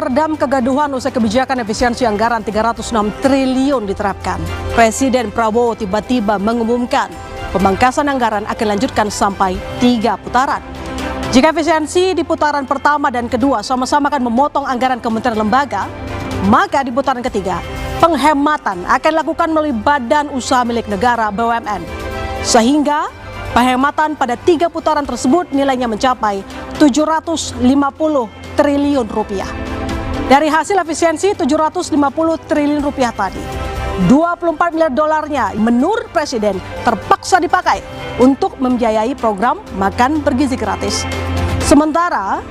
redam kegaduhan usai kebijakan efisiensi anggaran 306 triliun diterapkan. Presiden Prabowo tiba-tiba mengumumkan pemangkasan anggaran akan dilanjutkan sampai 3 putaran. Jika efisiensi di putaran pertama dan kedua sama-sama akan memotong anggaran kementerian lembaga, maka di putaran ketiga penghematan akan dilakukan melalui badan usaha milik negara BUMN. Sehingga penghematan pada 3 putaran tersebut nilainya mencapai 750 triliun rupiah. Dari hasil efisiensi 750 triliun rupiah tadi, 24 miliar dolarnya menurut Presiden terpaksa dipakai untuk membiayai program makan bergizi gratis. Sementara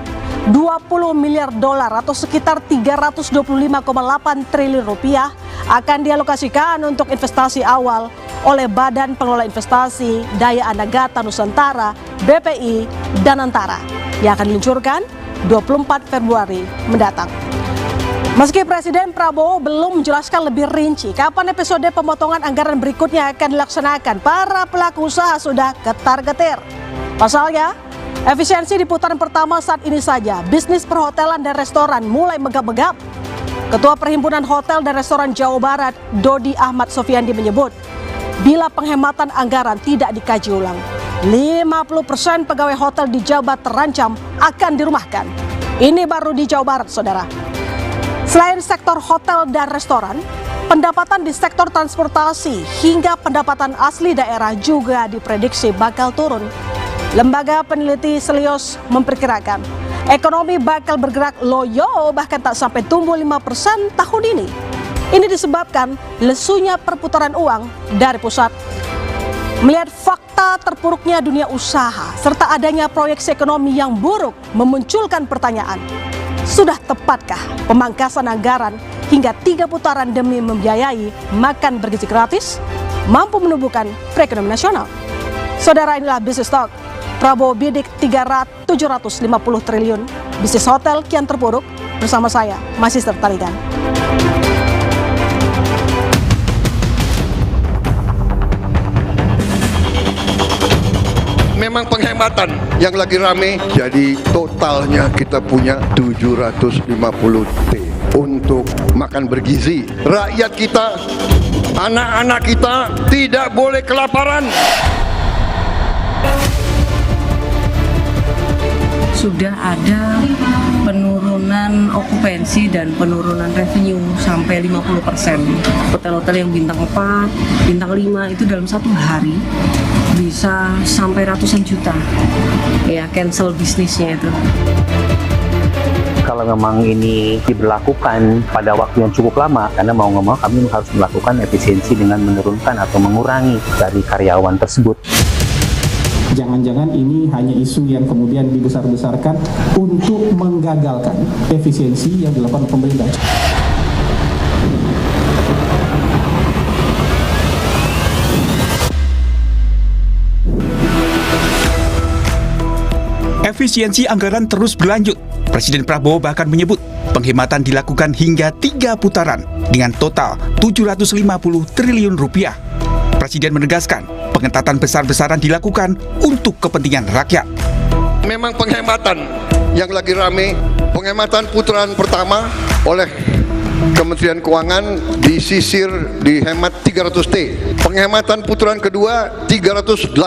20 miliar dolar atau sekitar 325,8 triliun rupiah akan dialokasikan untuk investasi awal oleh Badan Pengelola Investasi Daya Anagata Nusantara BPI dan Antara yang akan diluncurkan 24 Februari mendatang. Meski Presiden Prabowo belum menjelaskan lebih rinci kapan episode pemotongan anggaran berikutnya akan dilaksanakan, para pelaku usaha sudah getar-getir. Pasalnya, efisiensi di putaran pertama saat ini saja, bisnis perhotelan dan restoran mulai megap-megap. Ketua Perhimpunan Hotel dan Restoran Jawa Barat, Dodi Ahmad Sofiandi menyebut, bila penghematan anggaran tidak dikaji ulang, 50% pegawai hotel di Jawa Barat terancam akan dirumahkan. Ini baru di Jawa Barat, saudara. Selain sektor hotel dan restoran, pendapatan di sektor transportasi hingga pendapatan asli daerah juga diprediksi bakal turun. Lembaga peneliti Selios memperkirakan ekonomi bakal bergerak loyo bahkan tak sampai tumbuh 5% tahun ini. Ini disebabkan lesunya perputaran uang dari pusat. Melihat fakta terpuruknya dunia usaha serta adanya proyeksi ekonomi yang buruk memunculkan pertanyaan, sudah tepatkah pemangkasan anggaran hingga 3 putaran demi membiayai makan bergizi gratis mampu menumbuhkan perekonomian nasional? Saudara, inilah Business Talk. Prabowo bidik 750 triliun, bisnis hotel kian terpuruk. Bersama saya, Masih Tarigan. Memang penghematan yang lagi rame, jadi totalnya kita punya 750 T untuk makan bergizi. Rakyat kita, anak-anak kita tidak boleh kelaparan. Sudah ada penurunan okupansi dan penurunan revenue sampai 50%. Hotel-hotel yang bintang 4, bintang 5 itu dalam 1 hari bisa sampai ratusan juta ya cancel bisnisnya itu. Kalau memang ini diberlakukan pada waktu yang cukup lama, karena mau nggak mau kami harus melakukan efisiensi dengan menurunkan atau mengurangi dari karyawan tersebut. Jangan-jangan ini hanya isu yang kemudian dibesar-besarkan untuk menggagalkan efisiensi yang dilakukan pemerintah. Efisiensi anggaran terus berlanjut. Presiden Prabowo bahkan menyebut penghematan dilakukan hingga 3 putaran dengan total 750 triliun rupiah. Presiden menegaskan pengetatan besar-besaran dilakukan untuk kepentingan rakyat. Memang penghematan yang lagi rame, penghematan putaran pertama oleh Kementerian Keuangan disisir dihemat 300 T. Penghematan putaran kedua 308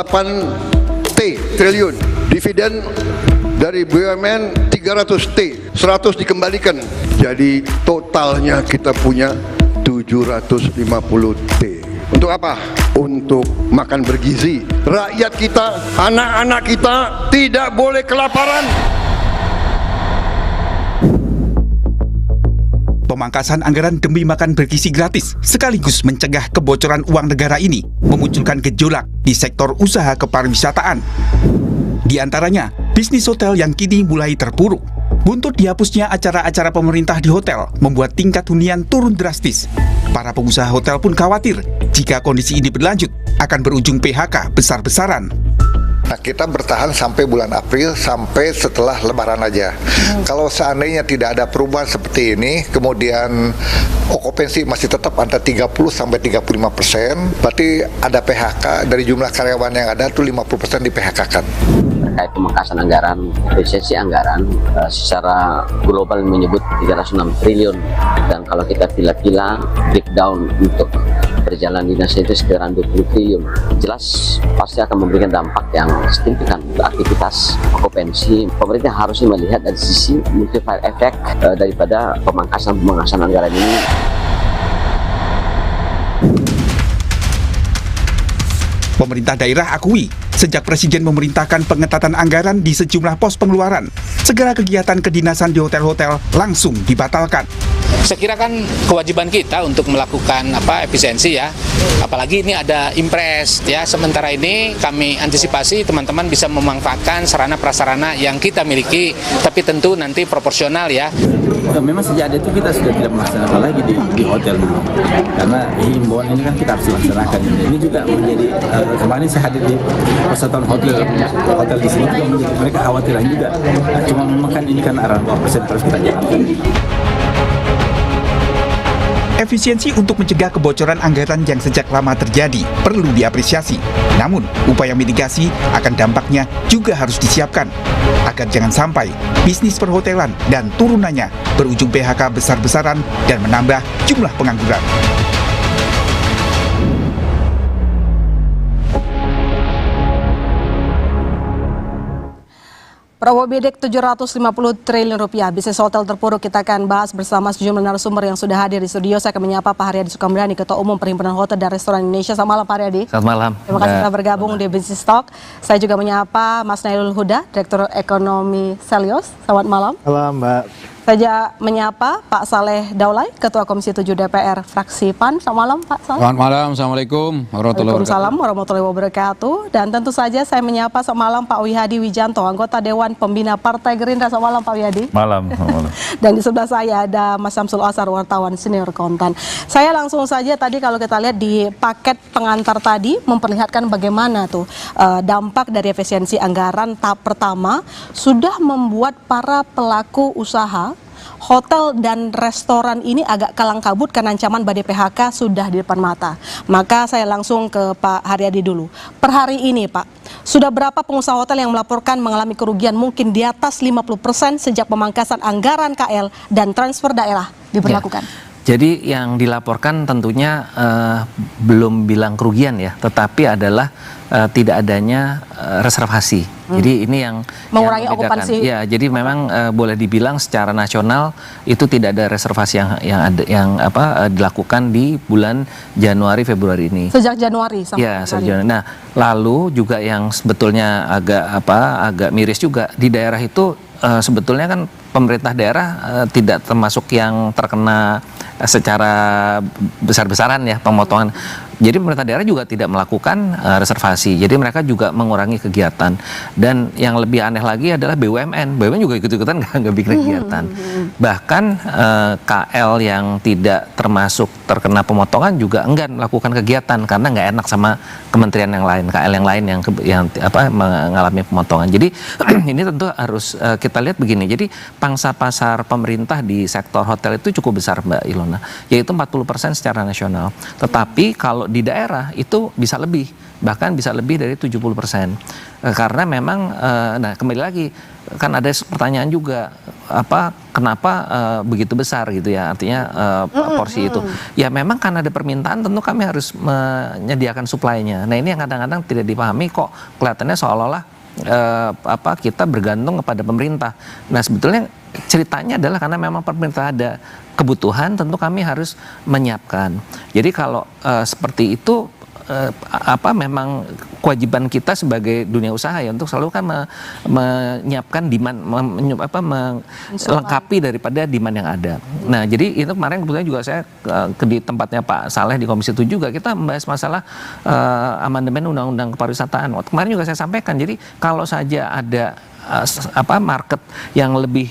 triliun. Dividen dari BUMN 300 T, 100 dikembalikan. Jadi totalnya kita punya 750 T. Untuk apa? Untuk makan bergizi. Rakyat kita, anak-anak kita tidak boleh kelaparan. Pemangkasan anggaran demi makan bergizi gratis sekaligus mencegah kebocoran uang negara ini memunculkan gejolak di sektor usaha kepariwisataan. Di antaranya, bisnis hotel yang kini mulai terpuruk. Buntut dihapusnya acara-acara pemerintah di hotel membuat tingkat hunian turun drastis. Para pengusaha hotel pun khawatir jika kondisi ini berlanjut akan berujung PHK besar-besaran. Nah, kita bertahan sampai bulan April, sampai setelah Lebaran aja. Kalau seandainya tidak ada perubahan seperti ini, kemudian okupansi masih tetap antara 30 sampai 35%, berarti ada PHK dari jumlah karyawan yang ada tuh 50% di PHK-kan. terkait pemangkasan anggaran, efisiensi anggaran secara global menyebut 306 triliun, dan kalau kita pila-pila breakdown untuk berjalan dinasnya itu sekitaran 20 triliun. Jelas pasti akan memberikan dampak yang signifikan untuk aktivitas okupansi. Pemerintah harusnya melihat dari sisi multiplier effect daripada pemangkasan anggaran ini. Pemerintah daerah akui, sejak Presiden memerintahkan pengetatan anggaran di sejumlah pos pengeluaran, segala kegiatan kedinasan di hotel-hotel langsung dibatalkan. Saya kira kan kewajiban kita untuk melakukan efisiensi ya, apalagi ini ada impres ya. Sementara ini kami antisipasi teman-teman bisa memanfaatkan sarana prasarana yang kita miliki, tapi tentu nanti proporsional ya. Memang sejak itu kita sudah tidak melaksanakan lagi di hotel dulu, karena himbauan ini kan kita harus laksanakan. Ini juga menjadi kemarin saya hadir di persatuan hotel di sini juga menjadi mereka khawatiran juga. Cuma memang kan ini kan arahan Bapak Presiden terus kita jalankan. Efisiensi untuk mencegah kebocoran anggaran yang sejak lama terjadi perlu diapresiasi. Namun, upaya mitigasi akan dampaknya juga harus disiapkan agar jangan sampai bisnis perhotelan dan turunannya berujung PHK besar-besaran dan menambah jumlah pengangguran. Prabowo bidik 750 triliun rupiah, bisnis hotel terpuruk. Kita akan bahas bersama sejumlah narasumber yang sudah hadir di studio. Saya akan menyapa Pak Haryadi Sukamdhani, Ketua Umum Perhimpunan Hotel dan Restoran Indonesia. Selamat malam Pak Haryadi. Selamat malam. Terima kasih telah bergabung di Business Talk. Saya juga menyapa Mas Nailul Huda, Direktur Ekonomi Selios. Selamat malam. Malam Mbak. Saya menyapa Pak Saleh Daulay, Ketua Komisi 7 DPR Fraksi PAN. Selamat malam Pak Saleh. Selamat malam. Assalamualaikum warahmatullahi wabarakatuh. Dan tentu saja saya menyapa selamat malam Pak Wihadi Wijanto, anggota Dewan Pembina Partai Gerindra. Selamat malam Pak Wihadi. Malam. Dan di sebelah saya ada Mas Samsul Asar, wartawan senior konten. Saya langsung saja tadi kalau kita lihat di paket pengantar tadi memperlihatkan bagaimana tuh dampak dari efisiensi anggaran tahap pertama sudah membuat para pelaku usaha hotel dan restoran ini agak kalang kabut karena ancaman badai PHK sudah di depan mata. Maka saya langsung ke Pak Haryadi dulu. Per hari ini Pak, sudah berapa pengusaha hotel yang melaporkan mengalami kerugian mungkin di atas 50% sejak pemangkasan anggaran KL dan transfer daerah diberlakukan? Jadi yang dilaporkan tentunya belum bilang kerugian ya, tetapi adalah tidak adanya reservasi. Jadi ini yang mengurangi yang okupansi. Ya, jadi memang boleh dibilang secara nasional itu tidak ada reservasi yang dilakukan di bulan Januari Februari ini. Sejak Januari sampai Januari. Nah, lalu juga yang sebetulnya agak miris juga di daerah itu sebetulnya kan pemerintah daerah tidak termasuk yang terkena secara besar-besaran ya pemotongan. Jadi pemerintah daerah juga tidak melakukan reservasi. Jadi mereka juga mengurangi kegiatan. Dan yang lebih aneh lagi adalah BUMN. BUMN juga ikut-ikutan nggak bikin kegiatan. Bahkan KL yang tidak termasuk terkena pemotongan juga enggan melakukan kegiatan karena nggak enak sama kementerian yang lain, KL yang lain yang mengalami pemotongan. Jadi ini tentu harus kita lihat begini. Jadi pangsa pasar pemerintah di sektor hotel itu cukup besar Mbak Ilona, yaitu 40% secara nasional. Tetapi kalau di daerah itu bisa lebih, bahkan bisa lebih dari 70%. Karena memang, nah kembali lagi, kan ada pertanyaan juga, kenapa begitu besar gitu ya, artinya porsi itu. Ya memang karena ada permintaan, tentu kami harus menyediakan supply-nya. Nah ini yang kadang-kadang tidak dipahami kok, kelihatannya seolah-olah kita bergantung kepada pemerintah. Nah sebetulnya ceritanya adalah karena memang pemerintah ada kebutuhan, tentu kami harus menyiapkan. Jadi kalau seperti itu memang kewajiban kita sebagai dunia usaha ya untuk selalu kan menyiapkan demand, melengkapi daripada demand yang ada. Nah jadi itu kemarin kebetulan juga saya di tempatnya Pak Saleh di Komisi 7 juga kita membahas masalah amandemen Undang-Undang Kepariwisataan. Waktu kemarin juga saya sampaikan, jadi kalau saja ada market yang lebih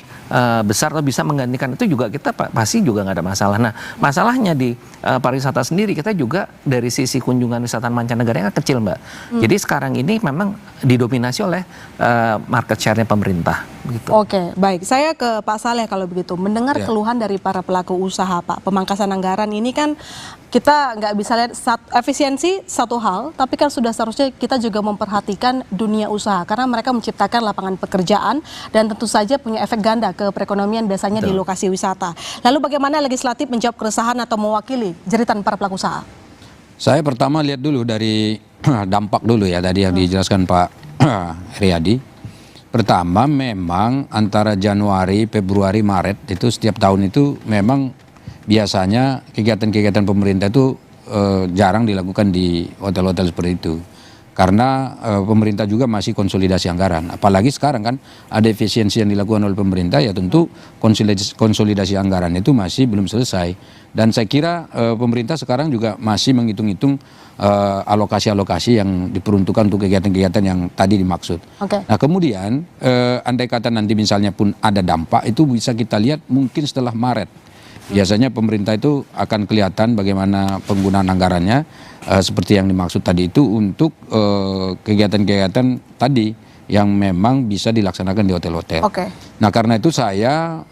besar atau bisa menggantikan itu juga kita pasti juga nggak ada masalah. Nah masalahnya di pariwisata sendiri kita juga dari sisi kunjungan wisatawan mancanegaranya kecil Mbak. Jadi sekarang ini memang didominasi oleh market share-nya pemerintah. Gitu. Oke, baik. Saya ke Pak Saleh kalau begitu. Mendengar Ya. keluhan dari para pelaku usaha, Pak, pemangkasan anggaran ini kan kita nggak bisa lihat efisiensi satu hal, tapi kan sudah seharusnya kita juga memperhatikan dunia usaha karena mereka menciptakan lapangan pekerjaan dan tentu saja punya efek ganda ke perekonomian biasanya di lokasi wisata. Lalu bagaimana legislatif menjawab keresahan atau mewakili jeritan para pelaku usaha? Saya pertama lihat dulu dari dampak dulu ya tadi yang dijelaskan Pak Riyadi. Pertama memang antara Januari, Februari, Maret itu setiap tahun itu memang biasanya kegiatan-kegiatan pemerintah itu jarang dilakukan di hotel-hotel seperti itu. Karena pemerintah juga masih konsolidasi anggaran. Apalagi sekarang kan ada efisiensi yang dilakukan oleh pemerintah, ya tentu konsolidasi anggaran itu masih belum selesai. Dan saya kira pemerintah sekarang juga masih menghitung-hitung alokasi-alokasi yang diperuntukkan untuk kegiatan-kegiatan yang tadi dimaksud. Oke. Nah kemudian andai kata nanti misalnya pun ada dampak, itu bisa kita lihat mungkin setelah Maret. Biasanya pemerintah itu akan kelihatan bagaimana penggunaan anggarannya seperti yang dimaksud tadi itu untuk kegiatan-kegiatan tadi yang memang bisa dilaksanakan di hotel-hotel. Oke. Nah karena itu saya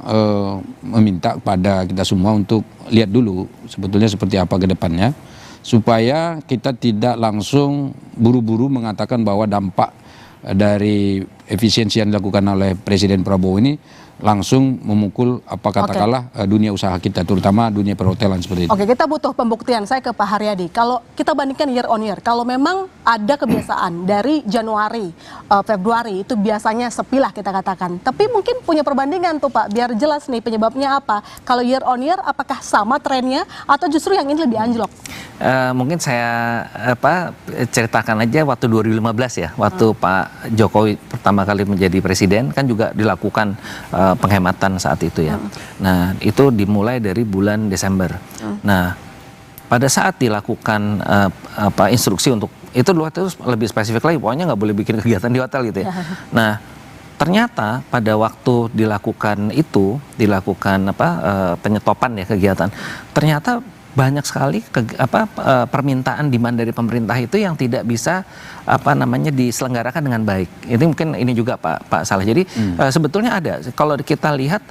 meminta kepada kita semua untuk lihat dulu sebetulnya seperti apa ke depannya supaya kita tidak langsung buru-buru mengatakan bahwa dampak dari efisiensi yang dilakukan oleh Presiden Prabowo ini langsung memukul katakanlah dunia usaha kita, terutama dunia perhotelan seperti itu. Oke, kita butuh pembuktian. Saya ke Pak Haryadi. Kalau kita bandingkan year on year, kalau memang ada kebiasaan dari Januari, Februari itu biasanya sepi lah kita katakan. Tapi mungkin punya perbandingan tuh Pak, biar jelas nih penyebabnya apa. Kalau year on year, apakah sama trennya atau justru yang ini lebih anjlok? Mungkin saya ceritakan aja waktu 2015 ya, waktu Pak Jokowi pertama kali menjadi presiden kan juga dilakukan penghematan saat itu ya. Nah itu dimulai dari bulan Desember. Nah pada saat dilakukan instruksi untuk itu lebih spesifik lagi, pokoknya nggak boleh bikin kegiatan di hotel gitu ya. Nah ternyata pada waktu dilakukan penyetopan ya kegiatan, ternyata banyak sekali permintaan demand dari pemerintah itu yang tidak bisa diselenggarakan dengan baik. Itu mungkin ini juga Pak Saleh. Jadi sebetulnya ada. Kalau kita lihat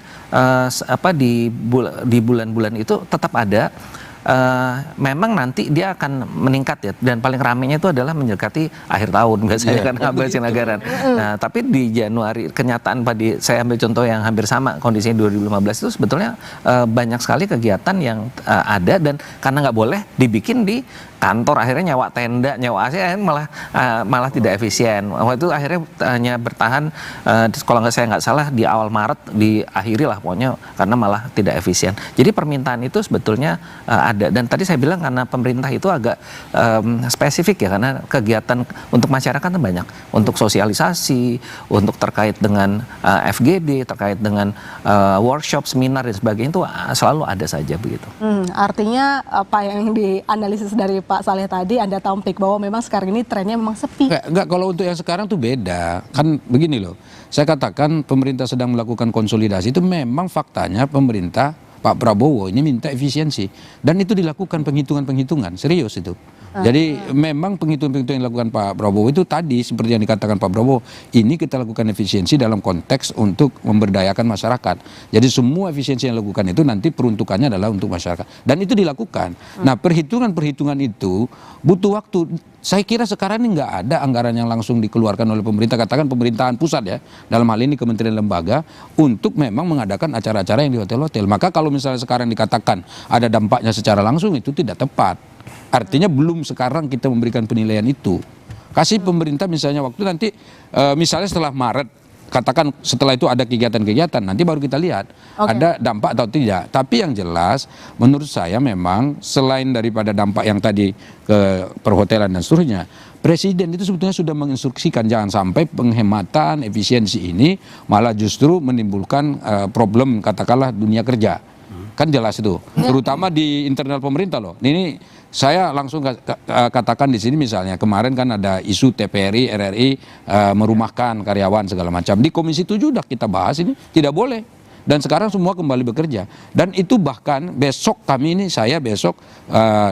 di bulan-bulan itu tetap ada. Memang nanti dia akan meningkat ya, dan paling ramainya itu adalah mendekati akhir tahun biasanya kan ngabisin anggaran. Nah, tapi di Januari kenyataan saya ambil contoh yang hampir sama kondisinya 2015 itu sebetulnya banyak sekali kegiatan yang ada dan karena nggak boleh dibikin di kantor akhirnya nyewa tenda, nyewa AC malah tidak efisien. Waktu itu akhirnya hanya bertahan kalau saya nggak salah di awal Maret diakhiri lah pokoknya karena malah tidak efisien. Jadi permintaan itu sebetulnya ada dan tadi saya bilang karena pemerintah itu agak spesifik ya karena kegiatan untuk masyarakat itu banyak untuk sosialisasi, untuk terkait dengan FGD, terkait dengan workshop, seminar dan sebagainya itu selalu ada saja begitu. Artinya apa yang dianalisis dari Pak Saleh tadi Anda tampik bahwa memang sekarang ini trennya memang sepi. Enggak, kalau untuk yang sekarang tuh beda. Kan begini loh. Saya katakan pemerintah sedang melakukan konsolidasi itu memang faktanya pemerintah Pak Prabowo ini minta efisiensi dan itu dilakukan penghitungan serius itu. Jadi memang penghitungan-penghitungan yang dilakukan Pak Prabowo itu tadi seperti yang dikatakan Pak Prabowo, ini kita lakukan efisiensi dalam konteks untuk memberdayakan masyarakat. Jadi semua efisiensi yang dilakukan itu nanti peruntukannya adalah untuk masyarakat dan itu dilakukan. Nah perhitungan-perhitungan itu butuh waktu. Saya kira sekarang ini nggak ada anggaran yang langsung dikeluarkan oleh pemerintah, katakan pemerintahan pusat ya, dalam hal ini kementerian lembaga, untuk memang mengadakan acara-acara yang di hotel-hotel. Maka kalau misalnya sekarang dikatakan ada dampaknya secara langsung, itu tidak tepat. Artinya belum sekarang kita memberikan penilaian itu. Kasih pemerintah misalnya waktu nanti, misalnya setelah Maret, katakan setelah itu ada kegiatan-kegiatan, nanti baru kita lihat ada dampak atau tidak. Tapi yang jelas menurut saya memang selain daripada dampak yang tadi ke perhotelan dan seterusnya, Presiden itu sebetulnya sudah menginstruksikan jangan sampai penghematan efisiensi ini malah justru menimbulkan problem katakanlah dunia kerja. Kan jelas itu, terutama di internal pemerintah loh. Ini saya langsung katakan di sini misalnya kemarin kan ada isu TPRI, RRI merumahkan karyawan segala macam. Di Komisi 7 udah kita bahas ini tidak boleh. Dan sekarang semua kembali bekerja. Dan itu bahkan besok saya besok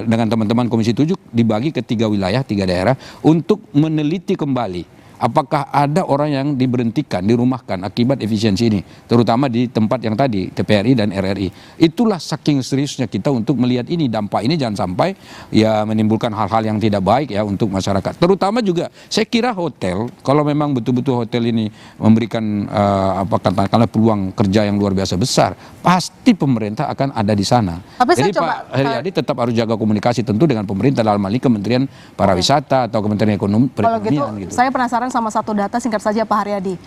dengan teman-teman Komisi 7 dibagi ke 3 wilayah, 3 daerah untuk meneliti kembali apakah ada orang yang diberhentikan, dirumahkan akibat efisiensi ini, terutama di tempat yang tadi, TPRI dan RRI. Itulah saking seriusnya kita untuk melihat ini, dampak ini jangan sampai ya menimbulkan hal-hal yang tidak baik ya untuk masyarakat. Terutama juga saya kira hotel, kalau memang betul-betul hotel ini memberikan katakanlah peluang kerja yang luar biasa besar, pasti pemerintah akan ada di sana. Tapi jadi saya Pak Heriadi tetap harus jaga komunikasi tentu dengan pemerintah, dalam hal ini Kementerian Pariwisata atau Kementerian Perekonomian. Gitu. Saya penasaran sama satu data singkat saja Pak Haryadi.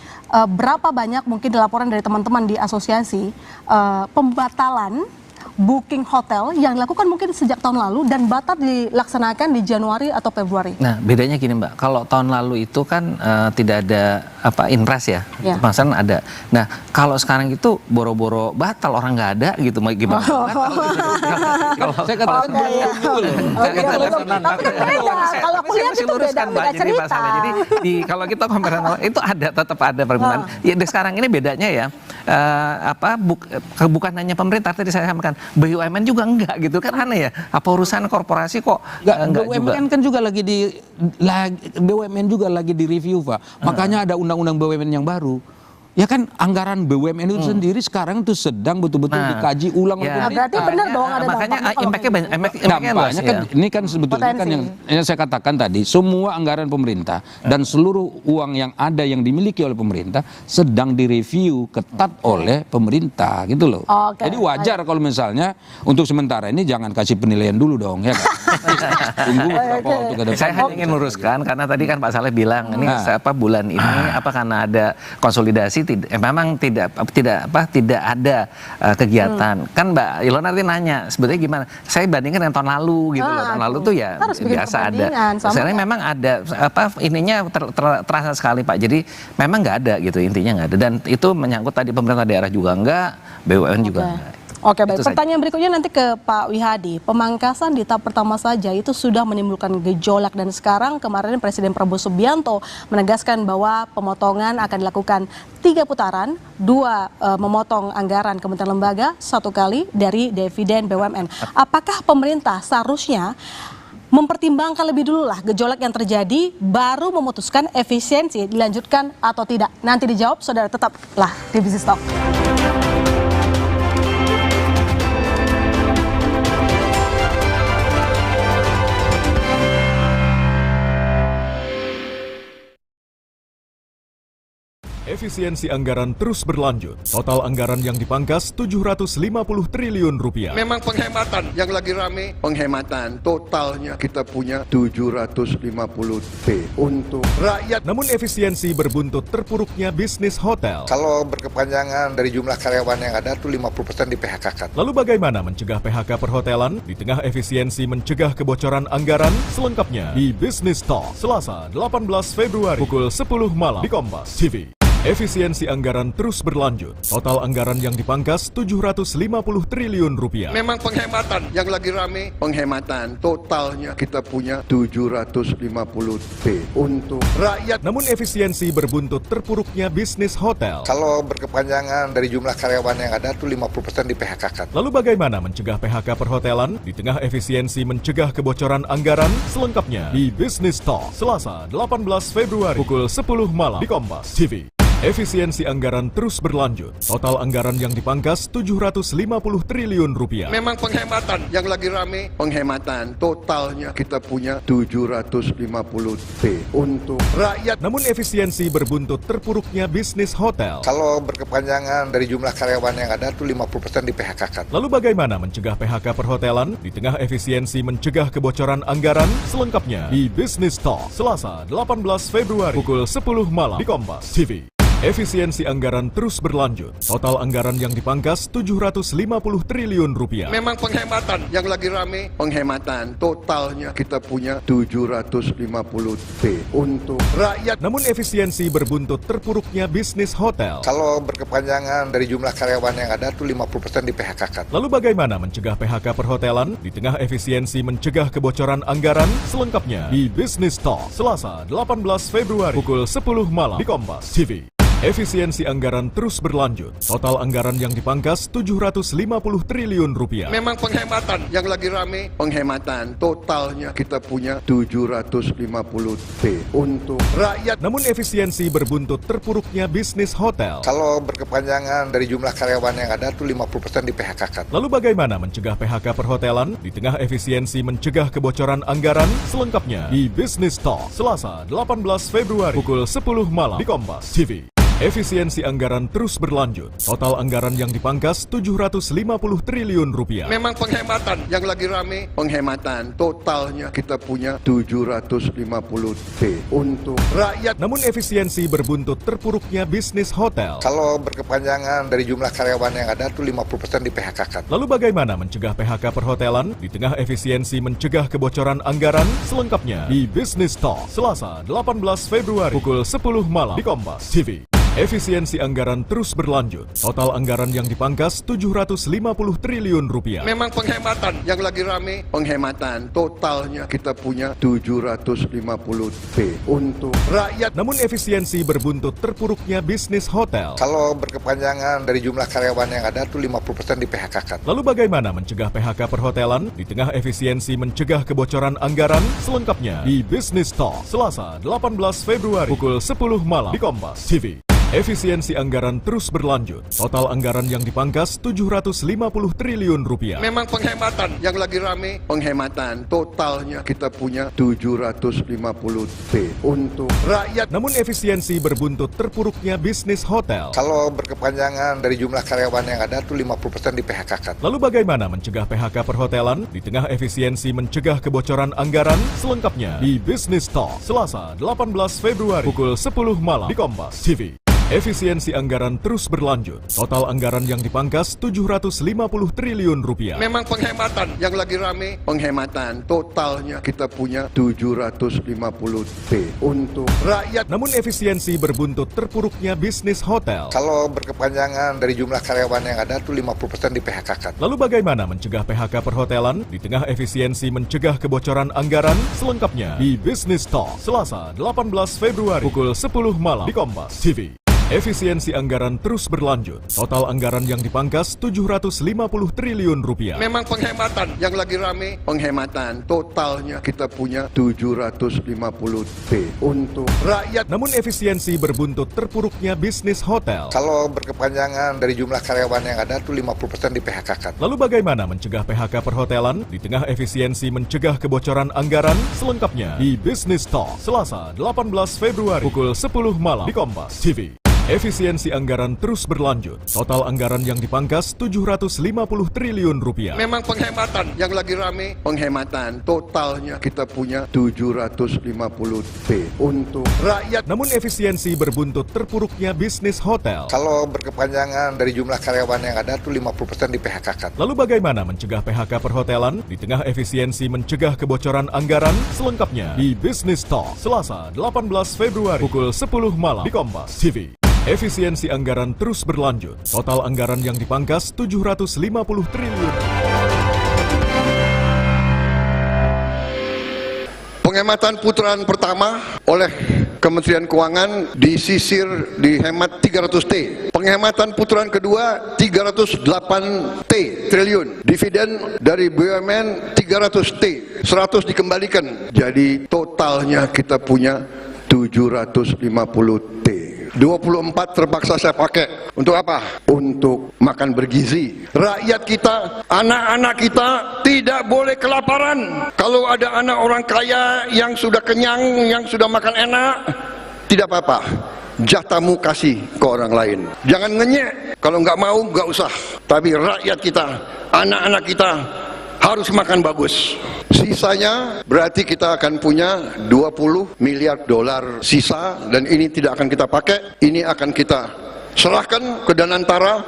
Berapa banyak mungkin laporan dari teman-teman di asosiasi pembatalan booking hotel yang dilakukan mungkin sejak tahun lalu dan batal dilaksanakan di Januari atau Februari? Nah, bedanya gini Mbak, kalau tahun lalu itu kan tidak ada inres ya, masalah ada. Nah, kalau sekarang itu boro-boro batal, orang nggak ada gitu, mau gimana? Kalau saya katakan kalau aku lihat itu beda cerita. Jadi kalau kita compare itu tetap ada permintaan. Ya, sekarang ini bedanya ya, bukan hanya pemerintah, tadi saya sampaikan, BUMN juga enggak gitu kan, aneh ya, apa urusan korporasi kok enggak BUMN juga. kan juga BUMN juga lagi di review Pak, makanya ada undang-undang BUMN yang baru. Ya kan anggaran BUMN itu sendiri sekarang tuh sedang betul-betul dikaji ulang. Ya, berarti benar dong ada makanya impactnya banyak. Dampaknya kan ini kan sebetulnya kan yang saya katakan tadi, semua anggaran pemerintah dan seluruh uang yang ada yang dimiliki oleh pemerintah sedang direview ketat oleh pemerintah gitu loh. Jadi wajar kalau misalnya untuk sementara ini jangan kasih penilaian dulu dong ya kan. Tunggu berapa waktu ke depan. Saya hanya ingin luruskan karena tadi kan Pak Saleh bilang ini bulan ini karena ada konsolidasi. Memang tidak ada kegiatan. Kan Mbak Ilona nanti nanya sebetulnya gimana? Saya bandingkan dengan tahun lalu gitu loh. Tahun lalu tuh ya biasa ada. Sebenarnya memang ada ininya terasa sekali Pak. Jadi memang nggak ada gitu, intinya nggak ada. Dan itu menyangkut tadi pemerintah daerah juga enggak, BUMN juga enggak. Oke, baik. Pertanyaan berikutnya nanti ke Pak Wihadi. Pemangkasan di tahap pertama saja itu sudah menimbulkan gejolak dan sekarang kemarin Presiden Prabowo Subianto menegaskan bahwa pemotongan akan dilakukan 3 putaran, 2 memotong anggaran kementerian lembaga, 1 kali dari dividen BUMN. Apakah pemerintah seharusnya mempertimbangkan lebih dulu lah gejolak yang terjadi baru memutuskan efisiensi dilanjutkan atau tidak? Nanti dijawab, saudara, tetaplah di Business Talk. Efisiensi anggaran terus berlanjut. Total anggaran yang dipangkas 750 triliun rupiah. Memang penghematan yang lagi rame, penghematan totalnya kita punya 750 T untuk rakyat. Namun efisiensi berbuntut terpuruknya bisnis hotel. Kalau berkepanjangan dari jumlah karyawan yang ada tuh 50% di PHK-kan. Lalu bagaimana mencegah PHK perhotelan di tengah efisiensi mencegah kebocoran anggaran? Selengkapnya di Business Talk Selasa 18 Februari pukul 10 malam di Kompas TV. Efisiensi anggaran terus berlanjut. Total anggaran yang dipangkas 750 triliun rupiah. Memang penghematan yang lagi rame, penghematan totalnya kita punya 750 T untuk rakyat. Namun efisiensi berbuntut terpuruknya bisnis hotel. Kalau berkepanjangan dari jumlah karyawan yang ada tuh 50% di PHK-kan. Lalu bagaimana mencegah PHK perhotelan di tengah efisiensi mencegah kebocoran anggaran? Selengkapnya di Business Talk Selasa 18 Februari pukul 10 malam di Kompas TV. Efisiensi anggaran terus berlanjut. Total anggaran yang dipangkas 750 triliun rupiah. Memang penghematan yang lagi rame, penghematan totalnya kita punya 750 T untuk rakyat. Namun efisiensi berbuntut terpuruknya bisnis hotel. Kalau berkepanjangan dari jumlah karyawan yang ada tuh 50% di PHK-kan. Lalu bagaimana mencegah PHK perhotelan di tengah efisiensi mencegah kebocoran anggaran? Selengkapnya di Business Talk Selasa 18 Februari pukul 10 malam di Kompas TV. Efisiensi anggaran terus berlanjut. Total anggaran yang dipangkas 750 triliun rupiah. Memang penghematan yang lagi rame, penghematan totalnya kita punya 750 T untuk rakyat. Namun efisiensi berbuntut terpuruknya bisnis hotel. Kalau berkepanjangan dari jumlah karyawan yang ada tuh 50% di PHK-kan. Lalu bagaimana mencegah PHK perhotelan di tengah efisiensi mencegah kebocoran anggaran? Selengkapnya di Business Talk Selasa 18 Februari pukul 10 malam di Kompas TV. Efisiensi anggaran terus berlanjut. Total anggaran yang dipangkas 750 triliun rupiah. Memang penghematan yang lagi rame, penghematan totalnya kita punya 750 T untuk rakyat. Namun efisiensi berbuntut terpuruknya bisnis hotel. Kalau berkepanjangan dari jumlah karyawan yang ada tuh 50% di PHK-kan. Lalu bagaimana mencegah PHK perhotelan di tengah efisiensi mencegah kebocoran anggaran? Selengkapnya di Business Talk Selasa 18 Februari pukul 10 malam di Kompas TV. Efisiensi anggaran terus berlanjut. Total anggaran yang dipangkas 750 triliun rupiah. Memang penghematan yang lagi rame, penghematan totalnya kita punya 750 T untuk rakyat. Namun efisiensi berbuntut terpuruknya bisnis hotel. Kalau berkepanjangan dari jumlah karyawan yang ada tuh 50% di PHK-kan. Lalu bagaimana mencegah PHK perhotelan di tengah efisiensi mencegah kebocoran anggaran? Selengkapnya di Business Talk Selasa 18 Februari pukul 10 malam di Kompas TV. Efisiensi anggaran terus berlanjut. Total anggaran yang dipangkas 750 triliun rupiah. Memang penghematan yang lagi rame, penghematan totalnya kita punya 750 T untuk rakyat. Namun efisiensi berbuntut terpuruknya bisnis hotel. Kalau berkepanjangan dari jumlah karyawan yang ada tuh 50% di PHK-kan. Lalu bagaimana mencegah PHK perhotelan di tengah efisiensi mencegah kebocoran anggaran? Selengkapnya di Business Talk Selasa 18 Februari pukul 10 malam di Kompas TV. Efisiensi anggaran terus berlanjut. Total anggaran yang dipangkas 750 triliun rupiah. Memang penghematan yang lagi rame, penghematan totalnya kita punya 750 T untuk rakyat. Namun efisiensi berbuntut terpuruknya bisnis hotel. Kalau berkepanjangan dari jumlah karyawan yang ada tuh 50% di PHK-kan. Lalu bagaimana mencegah PHK perhotelan di tengah efisiensi mencegah kebocoran anggaran? Selengkapnya di Business Talk Selasa 18 Februari pukul 10 malam di Kompas TV. Efisiensi anggaran terus berlanjut. Total anggaran yang dipangkas 750 triliun rupiah. Memang penghematan yang lagi rame, penghematan totalnya kita punya 750 T untuk rakyat. Namun efisiensi berbuntut terpuruknya bisnis hotel. Kalau berkepanjangan dari jumlah karyawan yang ada tuh 50% di PHK-kan. Lalu bagaimana mencegah PHK perhotelan di tengah efisiensi mencegah kebocoran anggaran? Selengkapnya di Business Talk Selasa 18 Februari pukul 10 malam di Kompas TV. Efisiensi anggaran terus berlanjut. Total anggaran yang dipangkas 750 triliun rupiah. Memang penghematan yang lagi rame, penghematan totalnya kita punya 750 T untuk rakyat. Namun efisiensi berbuntut terpuruknya bisnis hotel. Kalau berkepanjangan dari jumlah karyawan yang ada tuh 50% di PHK-kan. Lalu bagaimana mencegah PHK perhotelan di tengah efisiensi mencegah kebocoran anggaran? Selengkapnya di Business Talk Selasa 18 Februari pukul 10 malam di Kompas TV. Efisiensi anggaran terus berlanjut. Total anggaran yang dipangkas 750 triliun rupiah. Memang penghematan yang lagi rame, penghematan totalnya kita punya 750 T untuk rakyat. Namun efisiensi berbuntut terpuruknya bisnis hotel. Kalau berkepanjangan dari jumlah karyawan yang ada tuh 50% di PHK-kan. Lalu bagaimana mencegah PHK perhotelan di tengah efisiensi mencegah kebocoran anggaran? Selengkapnya di Business Talk Selasa 18 Februari pukul 10 malam di Kompas TV. Efisiensi anggaran terus berlanjut. Total anggaran yang dipangkas 750 triliun. Penghematan putaran pertama oleh Kementerian Keuangan disisir dihemat 300 T. Penghematan putaran kedua 308 T triliun. Dividen dari BUMN 300 T. 100 dikembalikan. Jadi totalnya kita punya 750 T. 24 terpaksa saya pakai. Untuk apa? Untuk makan bergizi. Rakyat kita, anak-anak kita tidak boleh kelaparan. Kalau ada anak orang kaya yang sudah kenyang, yang sudah makan enak, tidak apa-apa. Jatahmu kasih ke orang lain. Jangan ngenyek. Kalau nggak mau, nggak usah. Tapi rakyat kita, anak-anak kita harus makan bagus. Sisanya berarti kita akan punya 20 miliar dolar sisa, dan ini tidak akan kita pakai. Ini akan kita serahkan ke Danantara.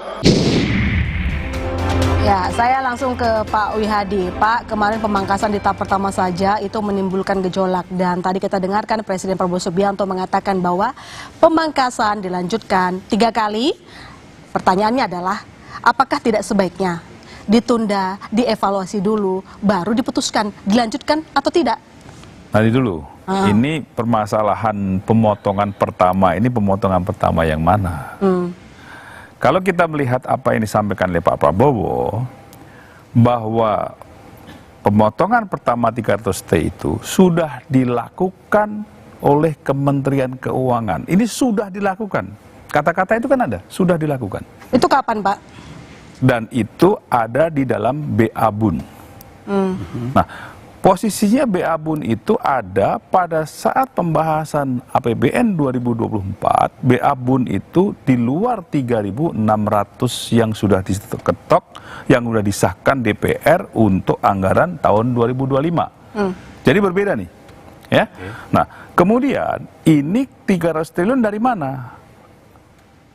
Ya, saya langsung ke Pak Wihadi. Pak, kemarin pemangkasan di tahap pertama saja itu menimbulkan gejolak, dan tadi kita dengarkan Presiden Prabowo Subianto mengatakan bahwa pemangkasan dilanjutkan 3 kali. Pertanyaannya adalah, apakah tidak sebaiknya ditunda, dievaluasi dulu, baru diputuskan dilanjutkan atau tidak? Nanti dulu. Ini permasalahan pemotongan pertama. Ini pemotongan pertama yang mana? Kalau kita melihat apa yang disampaikan oleh Pak Prabowo, bahwa pemotongan pertama 300T itu sudah dilakukan oleh Kementerian Keuangan. Ini sudah dilakukan. Kata-kata itu kan ada, sudah dilakukan. Itu kapan, Pak? Dan itu ada di dalam BA Bun. Nah, posisinya BA Bun itu ada pada saat pembahasan APBN 2024, BA Bun itu di luar 3.600 yang sudah diketok, yang sudah disahkan DPR untuk anggaran tahun 2025. Jadi berbeda nih. Ya. Nah, kemudian ini 300 triliun dari mana?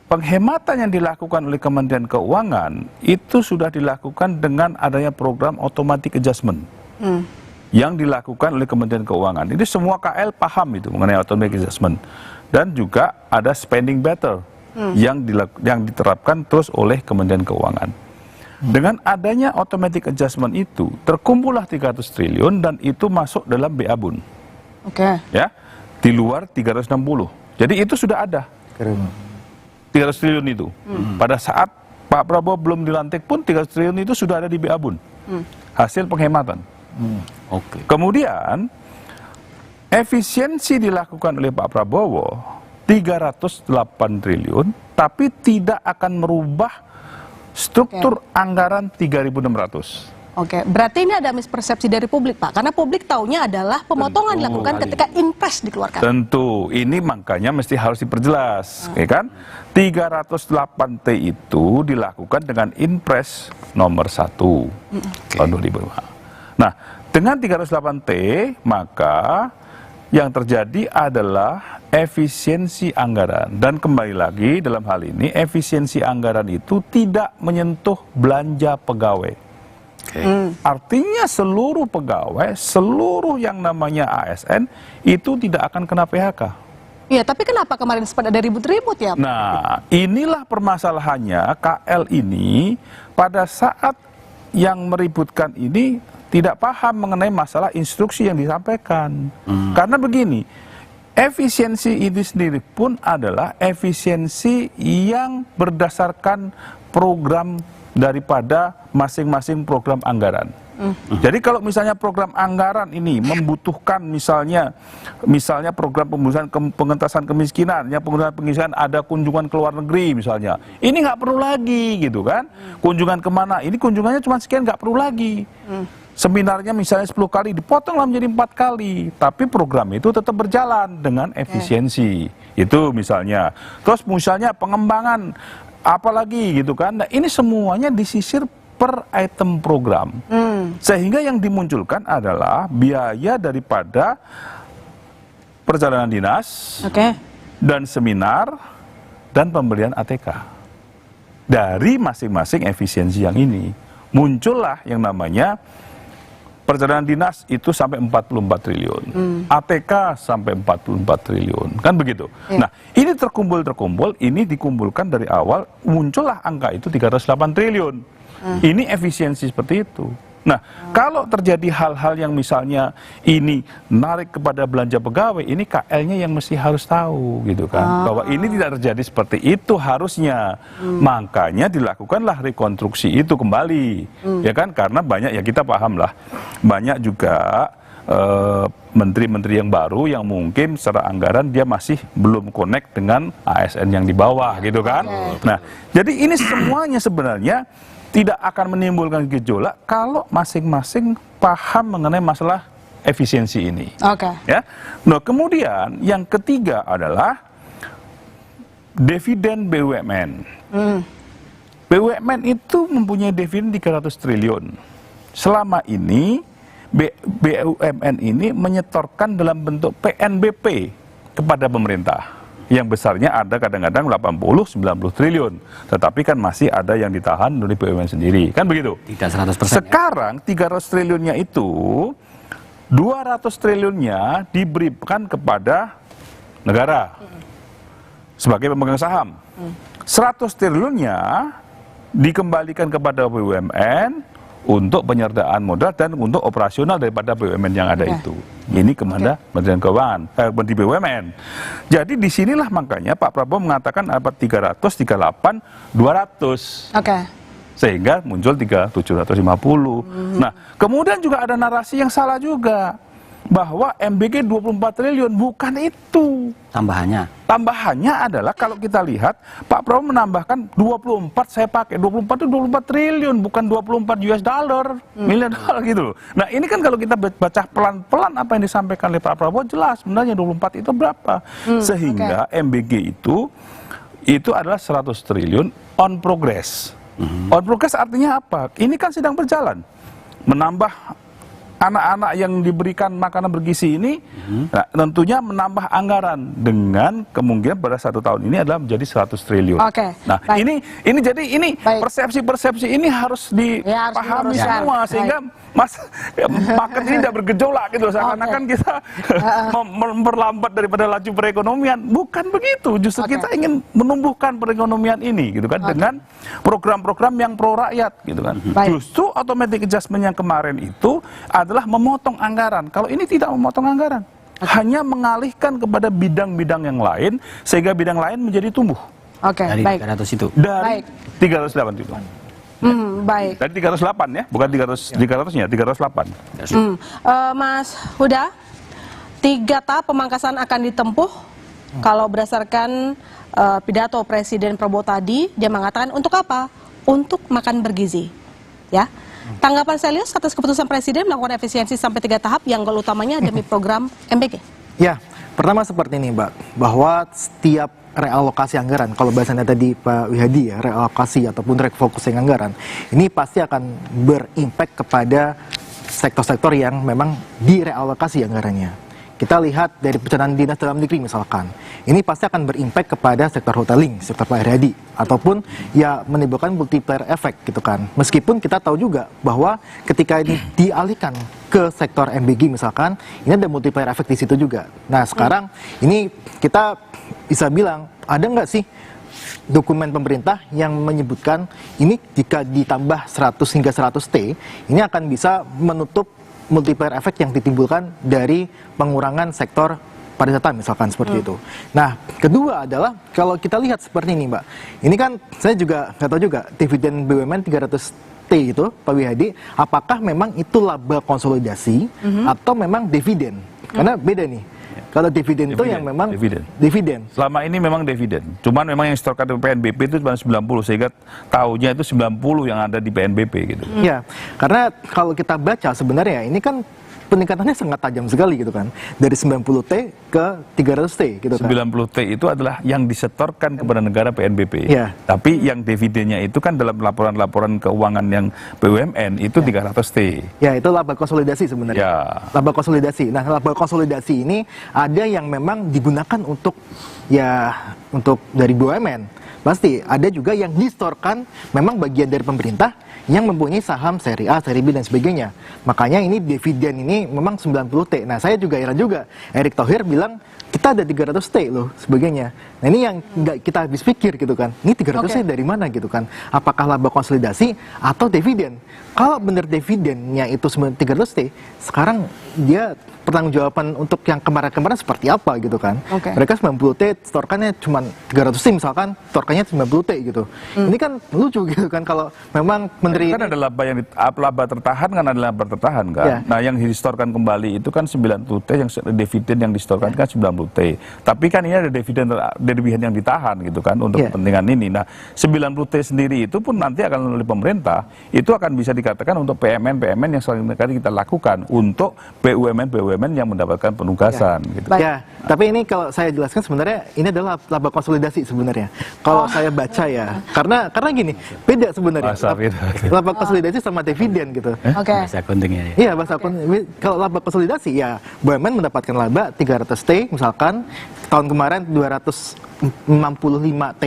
Penghematan yang dilakukan oleh Kementerian Keuangan itu sudah dilakukan dengan adanya program automatic adjustment yang dilakukan oleh Kementerian Keuangan. Ini semua KL paham itu mengenai automatic adjustment. Dan juga ada spending better yang diterapkan terus oleh Kementerian Keuangan. Dengan adanya automatic adjustment itu terkumpullah 300 triliun dan itu masuk dalam BA Bun. Ya, di luar 360. Jadi itu sudah ada. 300 triliun itu. Pada saat Pak Prabowo belum dilantik pun 300 triliun itu sudah ada di BA Bun. Hasil penghematan. Kemudian efisiensi dilakukan oleh Pak Prabowo 308 triliun, tapi tidak akan merubah struktur anggaran 3.600. Berarti ini ada mispersepsi dari publik, Pak. Karena publik taunya adalah pemotongan dilakukan ketika impres dikeluarkan. Tentu, ini makanya mesti harus diperjelas, ya kan? 308T itu dilakukan dengan impres nomor 1 tahun 2005. Nah, dengan 308T, maka yang terjadi adalah efisiensi anggaran. Dan kembali lagi dalam hal ini, efisiensi anggaran itu tidak menyentuh belanja pegawai. Artinya seluruh pegawai, seluruh yang namanya ASN itu tidak akan kena PHK. Iya, tapi kenapa kemarin sempat ada ribut-ribut ya? Nah, inilah permasalahannya. KL ini pada saat yang meributkan ini tidak paham mengenai masalah instruksi yang disampaikan. Karena begini, efisiensi ini sendiri pun adalah efisiensi yang berdasarkan program daripada masing-masing program anggaran. Jadi kalau misalnya program anggaran ini membutuhkan misalnya program pengentasan kemiskinan, pengentasan kemiskinan ada kunjungan ke luar negeri misalnya, ini nggak perlu lagi gitu kan? Kunjungan kemana? Ini kunjungannya cuma sekian, nggak perlu lagi. Seminarnya misalnya 10 kali dipotonglah menjadi 4 kali, tapi program itu tetap berjalan dengan efisiensi. Itu misalnya. Terus misalnya pengembangan apalagi gitu kan. Nah, ini semuanya disisir per item program. Sehingga yang dimunculkan adalah biaya daripada perjalanan dinas, dan seminar, dan pembelian ATK. Dari masing-masing efisiensi yang ini, muncullah yang namanya perjalanan dinas itu sampai 44 triliun. ATK sampai 44 triliun. Kan begitu. Nah, ini terkumpul, ini dikumpulkan dari awal, muncullah angka itu 308 triliun. Ini efisiensi seperti itu. Nah, kalau terjadi hal-hal yang misalnya ini narik kepada belanja pegawai, ini KL-nya yang mesti harus tahu gitu kan, bahwa ini tidak terjadi seperti itu harusnya. Makanya dilakukanlah rekonstruksi itu kembali, ya kan, karena banyak, ya kita paham lah, banyak juga menteri-menteri yang baru yang mungkin secara anggaran dia masih belum connect dengan ASN yang di bawah gitu kan. Nah, jadi ini semuanya sebenarnya tidak akan menimbulkan gejolak kalau masing-masing paham mengenai masalah efisiensi ini. Ya. Nah, kemudian yang ketiga adalah dividen BUMN. BUMN itu mempunyai dividen 300 triliun. Selama ini BUMN ini menyetorkan dalam bentuk PNBP kepada pemerintah. Yang besarnya ada kadang-kadang 80-90 triliun. Tetapi kan masih ada yang ditahan dari BUMN sendiri. Kan begitu? Tidak 100%. Sekarang 300 triliunnya itu, 200 triliunnya diberikan kepada negara sebagai pemegang saham. 100 triliunnya dikembalikan kepada BUMN untuk penyertaan modal dan untuk operasional daripada BUMN yang ada itu. Ini Kementerian Keuangan, Menteri BUMN. Jadi disinilah makanya Pak Prabowo mengatakan apa 300, 38, 200. Sehingga muncul 750. Nah, kemudian juga ada narasi yang salah juga. Bahwa MBG 24 triliun, bukan itu. Tambahannya adalah kalau kita lihat Pak Prabowo menambahkan 24, saya pakai 24 itu 24 triliun, bukan 24 US dollar, miliar dolar gitu. Nah ini kan kalau kita baca pelan-pelan apa yang disampaikan oleh Pak Prabowo, jelas sebenarnya 24 itu berapa. Sehingga MBG itu adalah 100 triliun on progress. On progress artinya apa? Ini kan sedang berjalan. Menambah anak-anak yang diberikan makanan bergizi ini, nah, tentunya menambah anggaran dengan kemungkinan pada 1 tahun ini adalah menjadi 100 triliun. Nah, ini jadi persepsi-persepsi ini harus dipahami semua sehingga market ini tidak bergejolak gitu. Seakan-akan kita memperlambat daripada laju perekonomian. Bukan begitu. Justru kita ingin menumbuhkan perekonomian ini gitu kan dengan program-program yang pro rakyat gitu kan. Justru automatic adjustment yang kemarin itu adalah memotong anggaran. Kalau ini tidak memotong anggaran, hanya mengalihkan kepada bidang-bidang yang lain sehingga bidang lain menjadi tumbuh. Dari 300 itu. Dari 308 itu. Dari 308 ya, bukan 300-nya, 308. Mas Huda, 3 tahap pemangkasan akan ditempuh. Kalau berdasarkan pidato Presiden Prabowo tadi, dia mengatakan untuk apa? Untuk makan bergizi. Ya. Tanggapan serius atas keputusan Presiden melakukan efisiensi sampai 3 tahap yang goal utamanya demi program MBG? Ya, pertama seperti ini Mbak, bahwa setiap realokasi anggaran, kalau bahasanya tadi Pak Wihadi ya, realokasi ataupun refocusing anggaran, ini pasti akan berimpact kepada sektor-sektor yang memang direalokasi anggarannya. Kita lihat dari perencanaan dinas dalam negeri misalkan, ini pasti akan berimpact kepada sektor hoteling, sektor Pak Heri, ataupun ya menimbulkan multiplier effect gitu kan. Meskipun kita tahu juga bahwa ketika ini dialihkan ke sektor MBG misalkan, ini ada multiplier effect di situ juga. Nah sekarang ini kita bisa bilang, ada nggak sih dokumen pemerintah yang menyebutkan ini jika ditambah 100 hingga 100T, ini akan bisa menutup multiplier effect yang ditimbulkan dari pengurangan sektor pariwisata misalkan seperti itu. Nah, kedua adalah kalau kita lihat seperti ini Mbak, ini kan saya juga nggak tahu juga dividen BUMN 300T itu Pak Wihadi, apakah memang itu laba konsolidasi atau memang dividen? Karena beda nih. Kalau dividen itu yang memang dividen. Selama ini memang dividen. Cuman memang yang setorkan di PNBP itu cuma 90 sehingga tahunya itu 90 yang ada di PNBP gitu. Ya, karena kalau kita baca sebenarnya ini kan peningkatannya sangat tajam sekali gitu kan. Dari 90T ke 300T gitu kan. 90T itu adalah yang disetorkan kepada negara PNBP. Tapi yang dividennya itu kan dalam laporan-laporan keuangan yang BUMN itu 300T. Ya, itu laba konsolidasi sebenarnya. Laba konsolidasi. Nah, laba konsolidasi ini ada yang memang digunakan untuk dari BUMN. Pasti ada juga yang distorkan memang bagian dari pemerintah yang mempunyai saham seri A, seri B dan sebagainya. Makanya ini dividen ini memang 90T. Nah, saya juga heran juga. Erick Thohir bilang kita ada 300T loh sebagainya. Nah, ini yang nggak kita habis pikir gitu kan. Ini 300T dari mana gitu kan? Apakah laba konsolidasi atau dividen? Kalau benar dividennya itu 300T, sekarang dia pertanggungjawaban untuk yang kemarin-kemarin seperti apa gitu kan. Mereka 90T setorkannya cuma 300T misalkan, setorkannya 90T gitu. Ini kan lucu gitu kan kalau memang menteri kan ada laba tertahan kan, ada laba tertahan kan. Nah, yang disetorkan kembali itu kan 90T, yang dividen yang disetorkan kan 90T. Tapi kan ini ada dividen yang ditahan gitu kan untuk kepentingan ini. Nah, 90T sendiri itu pun nanti akan oleh pemerintah itu akan bisa dikatakan untuk PMN yang sering kali kita lakukan untuk BUMN yang mendapatkan penugasan gitu. Tapi ini kalau saya jelaskan sebenarnya ini adalah laba konsolidasi sebenarnya. Kalau saya baca ya, karena gini, beda sebenarnya. Laba konsolidasi sama dividen gitu. Bahasa akuntingnya ya. Iya, bahasa akunting. Kalau laba konsolidasi ya BUMN mendapatkan laba 300T misalkan, tahun kemarin 265T,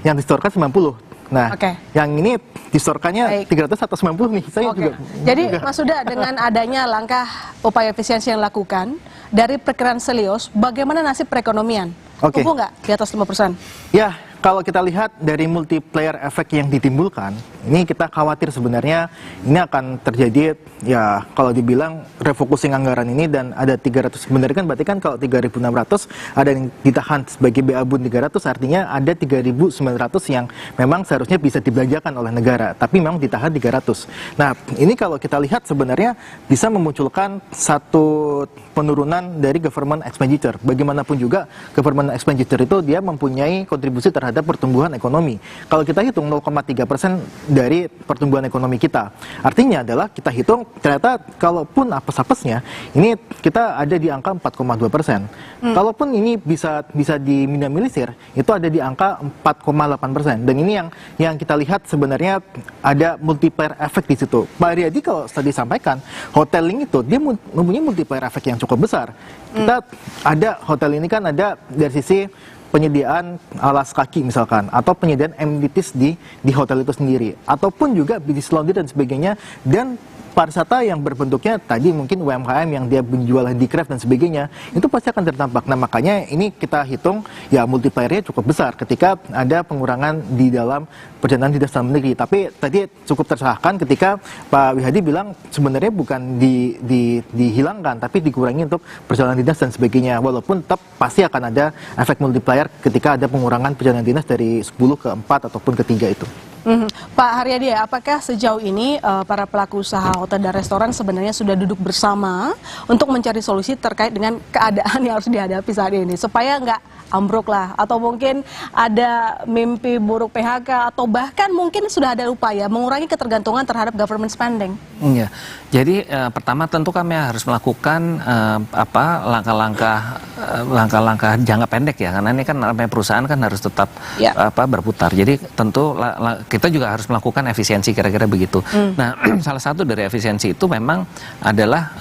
yang distorkan 90. Nah, yang ini distorkannya 300 atau 90 nih. Saya juga. Jadi Mas Huda, dengan adanya langkah upaya efisiensi yang dilakukan, dari perkiraan Selios, bagaimana nasib perekonomian? Tumbuh nggak di atas 5%? Ya, kalau kita lihat dari multiplier effect yang ditimbulkan, Ini kita khawatir sebenarnya ini akan terjadi, ya kalau dibilang refocusing anggaran ini dan ada 300, sebenarnya kan berarti kan kalau 3.600 ada yang ditahan sebagai BA-BUN 300, artinya ada 3.900 yang memang seharusnya bisa dibelanjakan oleh negara, tapi memang ditahan 300. Nah, ini kalau kita lihat sebenarnya bisa memunculkan satu penurunan dari government expenditure. Bagaimanapun juga government expenditure itu dia mempunyai kontribusi terhadap pertumbuhan ekonomi. Kalau kita hitung 0,3% dari pertumbuhan ekonomi kita, artinya adalah kita hitung ternyata kalaupun apes-apesnya ini kita ada di angka 4,2%. Kalaupun ini bisa diminimalisir, itu ada di angka 4,8%. Dan ini yang kita lihat sebenarnya ada multiplier efek di situ. Pak Riyadi kalau tadi sampaikan, hoteling itu dia mempunyai multiplier efek yang cukup besar. Kita ada hotel ini kan ada dari sisi penyediaan alas kaki misalkan, atau penyediaan amenities di hotel itu sendiri, ataupun juga bisnis laundry dan sebagainya, dan pariwisata yang berbentuknya tadi mungkin UMKM yang dia menjual handicraft dan sebagainya, itu pasti akan terdampak. Nah, makanya ini kita hitung ya multipliernya cukup besar ketika ada pengurangan di dalam perjalanan dinas dalam negeri. Tapi tadi cukup tercerahkan ketika Pak Wihadi bilang sebenarnya bukan dihilangkan, tapi dikurangi untuk perjalanan dinas dan sebagainya. Walaupun tetap pasti akan ada efek multiplier ketika ada pengurangan perjalanan dinas dari 10 ke 4 ataupun ke 3 itu. Pak Haryadi, apakah sejauh ini para pelaku usaha hotel dan restoran sebenarnya sudah duduk bersama untuk mencari solusi terkait dengan keadaan yang harus dihadapi saat ini supaya nggak ambruk lah, atau mungkin ada mimpi buruk PHK, atau bahkan mungkin sudah ada upaya mengurangi ketergantungan terhadap government spending? Iya, jadi pertama tentu kami harus melakukan langkah-langkah jangka pendek ya, karena ini kan namanya perusahaan kan harus tetap berputar. Jadi tentu kita juga harus melakukan efisiensi, kira-kira begitu. Nah, salah satu dari efisiensi itu memang adalah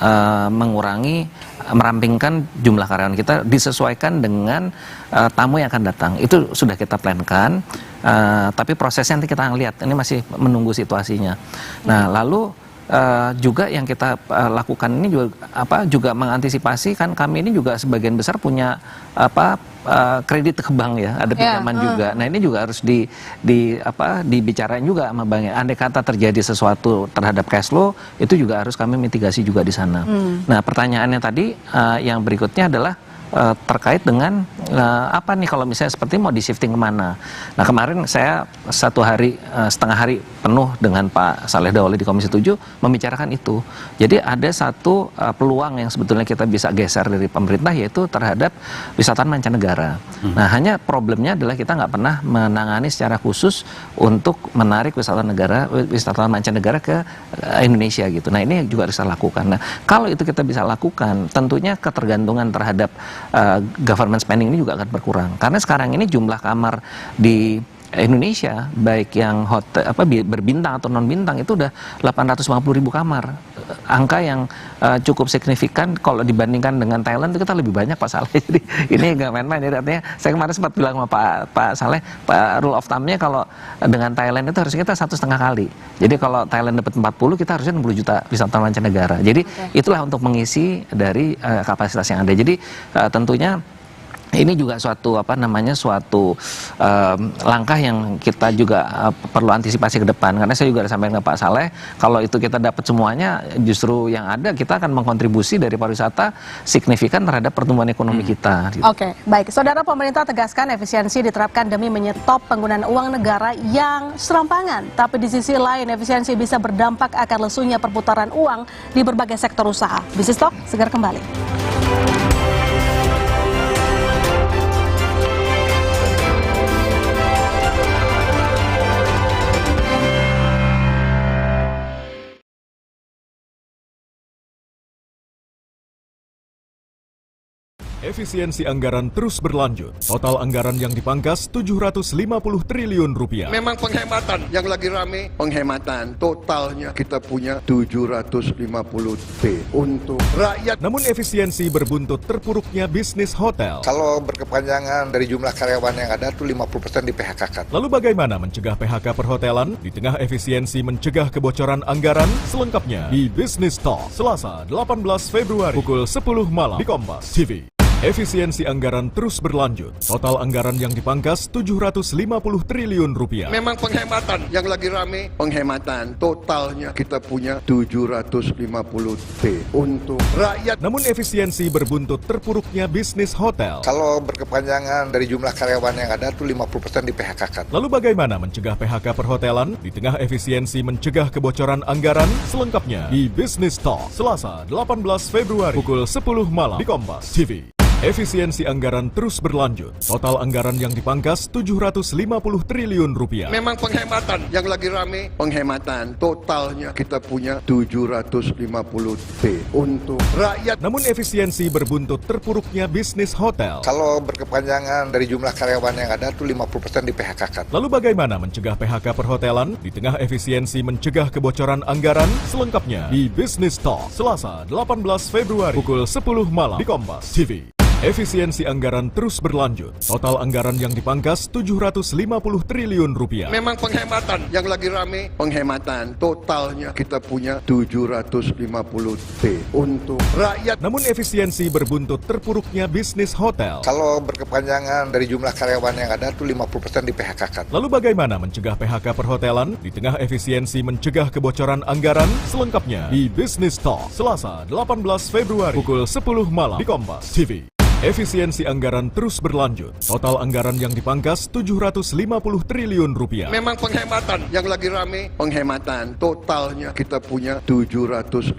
merampingkan jumlah karyawan kita disesuaikan dengan tamu yang akan datang. Itu sudah kita plankan, tapi prosesnya nanti kita lihat, ini masih menunggu situasinya. Nah, lalu juga yang kita lakukan ini juga mengantisipasi, kan kami ini juga sebagian besar punya kredit ke bank ya, ada pinjaman juga. Nah, ini juga harus dibicarain juga sama bank. Andai kata terjadi sesuatu terhadap cash flow, itu juga harus kami mitigasi juga di sana. Nah, pertanyaannya tadi yang berikutnya adalah terkait dengan apa nih kalau misalnya seperti mau di-shifting kemana. Nah, kemarin saya setengah hari penuh dengan Pak Saleh Dauli di Komisi 7 membicarakan itu. Jadi ada satu peluang yang sebetulnya kita bisa geser dari pemerintah, yaitu terhadap wisatawan mancanegara. Nah, hanya problemnya adalah kita nggak pernah menangani secara khusus untuk menarik wisatawan mancanegara ke Indonesia gitu. Nah, ini juga harus kita lakukan. Nah, kalau itu kita bisa lakukan, tentunya ketergantungan terhadap government spending ini juga akan berkurang, karena sekarang ini jumlah kamar di Indonesia baik yang hotel berbintang atau non bintang itu udah 850.000 kamar, angka yang cukup signifikan kalau dibandingkan dengan Thailand. Itu kita lebih banyak, Pak Saleh. Jadi ini nggak main-main. Jadi artinya saya kemarin sempat bilang sama Pak Saleh, rule of thumb-nya kalau dengan Thailand itu harusnya kita 1,5 kali. Jadi kalau Thailand dapat 40, kita harusnya 60 juta wisatawan mancanegara. Jadi itulah untuk mengisi dari kapasitas yang ada. Jadi tentunya ini juga suatu langkah yang kita juga perlu antisipasi ke depan, karena saya juga sampaikan ke Pak Saleh, kalau itu kita dapat semuanya, justru yang ada kita akan mengkontribusi dari pariwisata signifikan terhadap pertumbuhan ekonomi kita. Gitu. Oke, baik. Saudara, pemerintah tegaskan efisiensi diterapkan demi menyetop penggunaan uang negara yang serampangan, tapi di sisi lain efisiensi bisa berdampak akan lesunya perputaran uang di berbagai sektor usaha. Bisnis Talk segera kembali. Efisiensi anggaran terus berlanjut. Total anggaran yang dipangkas 750 triliun rupiah. Memang penghematan yang lagi rame, penghematan totalnya kita punya 750 T untuk rakyat. Namun efisiensi berbuntut terpuruknya bisnis hotel. Kalau berkepanjangan dari jumlah karyawan yang ada tuh 50% di PHK-kan. Lalu bagaimana mencegah PHK perhotelan di tengah efisiensi mencegah kebocoran anggaran? Selengkapnya di Business Talk Selasa 18 Februari pukul 10 malam di Kompas TV. Efisiensi anggaran terus berlanjut. Total anggaran yang dipangkas 750 triliun rupiah. Memang penghematan yang lagi rame, penghematan totalnya kita punya 750 T untuk rakyat. Namun efisiensi berbuntut terpuruknya bisnis hotel. Kalau berkepanjangan dari jumlah karyawan yang ada tuh 50% di PHK-kan. Lalu bagaimana mencegah PHK perhotelan di tengah efisiensi mencegah kebocoran anggaran? Selengkapnya di Business Talk Selasa 18 Februari pukul 10 malam di Kompas TV. Efisiensi anggaran terus berlanjut. Total anggaran yang dipangkas 750 triliun rupiah. Memang penghematan yang lagi rame, penghematan totalnya kita punya 750 T untuk rakyat. Namun efisiensi berbuntut terpuruknya bisnis hotel. Kalau berkepanjangan dari jumlah karyawan yang ada tuh 50% di PHK-kan. Lalu bagaimana mencegah PHK perhotelan di tengah efisiensi mencegah kebocoran anggaran? Selengkapnya di Business Talk Selasa 18 Februari pukul 10 malam di Kompas TV. Efisiensi anggaran terus berlanjut. Total anggaran yang dipangkas 750 triliun rupiah. Memang penghematan yang lagi rame, penghematan totalnya kita punya 750 T untuk rakyat. Namun efisiensi berbuntut terpuruknya bisnis hotel. Kalau berkepanjangan dari jumlah karyawan yang ada tuh 50% di PHK-kan. Lalu bagaimana mencegah PHK perhotelan di tengah efisiensi mencegah kebocoran anggaran? Selengkapnya di Business Talk Selasa 18 Februari pukul 10 malam di Kompas TV. Efisiensi anggaran terus berlanjut. Total anggaran yang dipangkas 750 triliun rupiah. Memang penghematan yang lagi rame, penghematan totalnya kita punya 750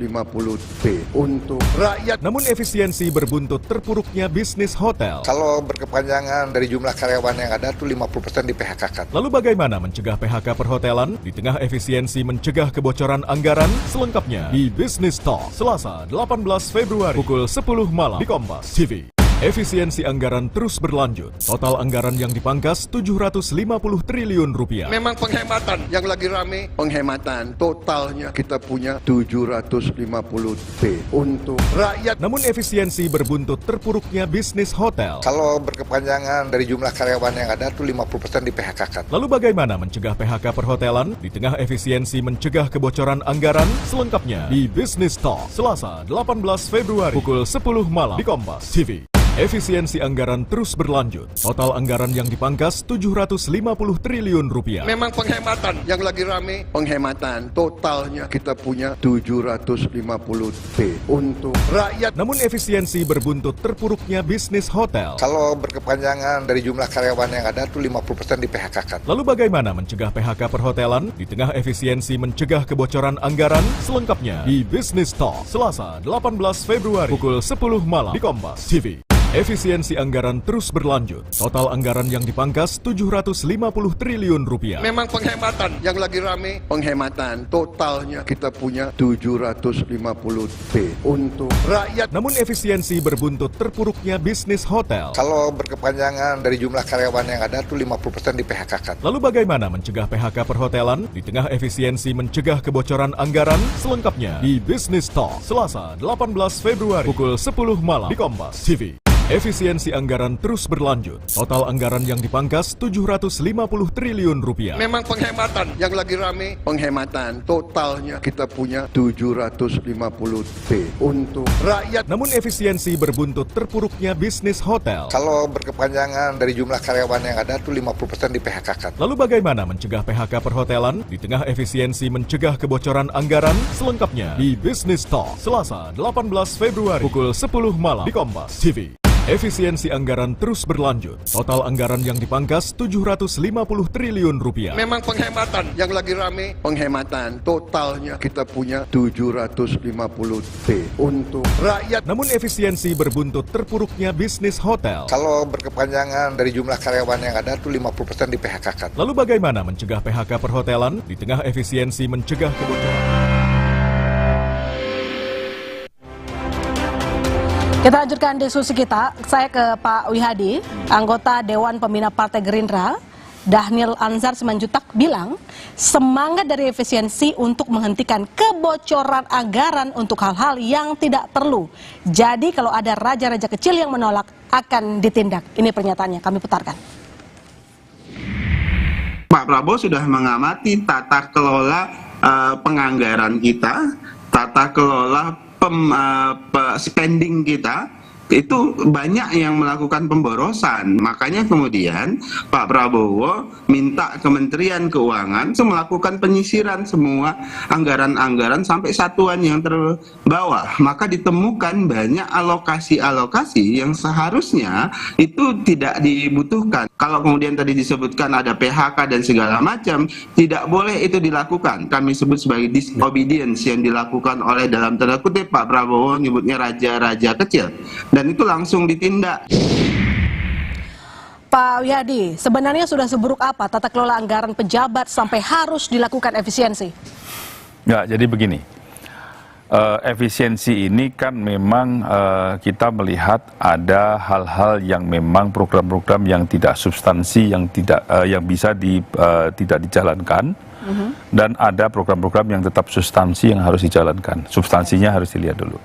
T untuk rakyat. Namun efisiensi berbuntut terpuruknya bisnis hotel. Kalau berkepanjangan dari jumlah karyawan yang ada tuh 50% di PHK-kan. Lalu bagaimana mencegah PHK perhotelan di tengah efisiensi mencegah kebocoran anggaran? Selengkapnya di Business Talk Selasa 18 Februari pukul 10 malam di Kompas TV. Efisiensi anggaran terus berlanjut. Total anggaran yang dipangkas 750 triliun rupiah. Memang penghematan yang lagi rame, penghematan totalnya kita punya 750 T untuk rakyat. Namun efisiensi berbuntut terpuruknya bisnis hotel. Kalau berkepanjangan dari jumlah karyawan yang ada tuh 50% di PHK-kan. Lalu bagaimana mencegah PHK perhotelan di tengah efisiensi mencegah kebocoran anggaran? Selengkapnya di Business Talk Selasa 18 Februari pukul 10 malam di Kompas TV. Efisiensi anggaran terus berlanjut. Total anggaran yang dipangkas 750 triliun rupiah. Memang penghematan yang lagi rame, penghematan totalnya kita punya 750 T untuk rakyat. Namun efisiensi berbuntut terpuruknya bisnis hotel. Kalau berkepanjangan dari jumlah karyawan yang ada tuh 50% di PHK-kan. Lalu bagaimana mencegah PHK perhotelan di tengah efisiensi mencegah kebocoran anggaran? Selengkapnya di Business Talk Selasa 18 Februari pukul 10 malam di Kompas TV. Efisiensi anggaran terus berlanjut. Total anggaran yang dipangkas 750 triliun rupiah. Memang penghematan yang lagi rame, penghematan totalnya kita punya 750 T untuk rakyat. Namun efisiensi berbuntut terpuruknya bisnis hotel. Kalau berkepanjangan dari jumlah karyawan yang ada tuh 50% di PHK-kan. Lalu bagaimana mencegah PHK perhotelan di tengah efisiensi mencegah kebocoran anggaran? Selengkapnya di Business Talk Selasa 18 Februari pukul 10 malam di Kompas TV. Efisiensi anggaran terus berlanjut. Total anggaran yang dipangkas 750 triliun rupiah. Memang penghematan yang lagi rame, penghematan totalnya kita punya 750 T untuk rakyat. Namun efisiensi berbuntut terpuruknya bisnis hotel. Kalau berkepanjangan dari jumlah karyawan yang ada tuh 50% di PHK-kan. Lalu bagaimana mencegah PHK perhotelan di tengah efisiensi mencegah kebocoran anggaran? Selengkapnya di Business Talk Selasa 18 Februari pukul 10 malam di Kompas TV. Efisiensi anggaran terus berlanjut. Total anggaran yang dipangkas 750 triliun rupiah. Memang penghematan yang lagi rame, penghematan totalnya kita punya 750 T untuk rakyat. Namun efisiensi berbuntut terpuruknya bisnis hotel. Kalau berkepanjangan dari jumlah karyawan yang ada tuh 50% di PHK-kan. Lalu bagaimana mencegah PHK perhotelan di tengah efisiensi mencegah kebocoran? Kita lanjutkan diskusi kita. Saya ke Pak Wihadi, anggota Dewan Pembina Partai Gerindra. Dhanil Anzar Simanjuntak bilang semangat dari efisiensi untuk menghentikan kebocoran anggaran untuk hal-hal yang tidak perlu. Jadi kalau ada raja-raja kecil yang menolak akan ditindak. Ini pernyataannya, kami putarkan. Pak Prabowo sudah mengamati tata kelola penganggaran kita, tata kelola spending kita, itu banyak yang melakukan pemborosan. Makanya kemudian Pak Prabowo minta Kementerian Keuangan melakukan penyisiran semua anggaran-anggaran sampai satuan yang terbawah. Maka ditemukan banyak alokasi-alokasi yang seharusnya itu tidak dibutuhkan. Kalau kemudian tadi disebutkan ada PHK dan segala macam, tidak boleh itu dilakukan. Kami sebut sebagai disobedience yang dilakukan oleh, dalam tanda kutip, Pak Prabowo nyebutnya raja-raja kecil. Dan itu langsung ditindak. Pak Wihadi, sebenarnya sudah seburuk apa tata kelola anggaran pejabat sampai harus dilakukan efisiensi? Nggak, jadi begini, efisiensi ini kan memang kita melihat ada hal-hal yang memang program-program yang tidak substansi, yang bisa tidak dijalankan, dan ada program-program yang tetap substansi yang harus dijalankan. Substansinya harus dilihat dulu.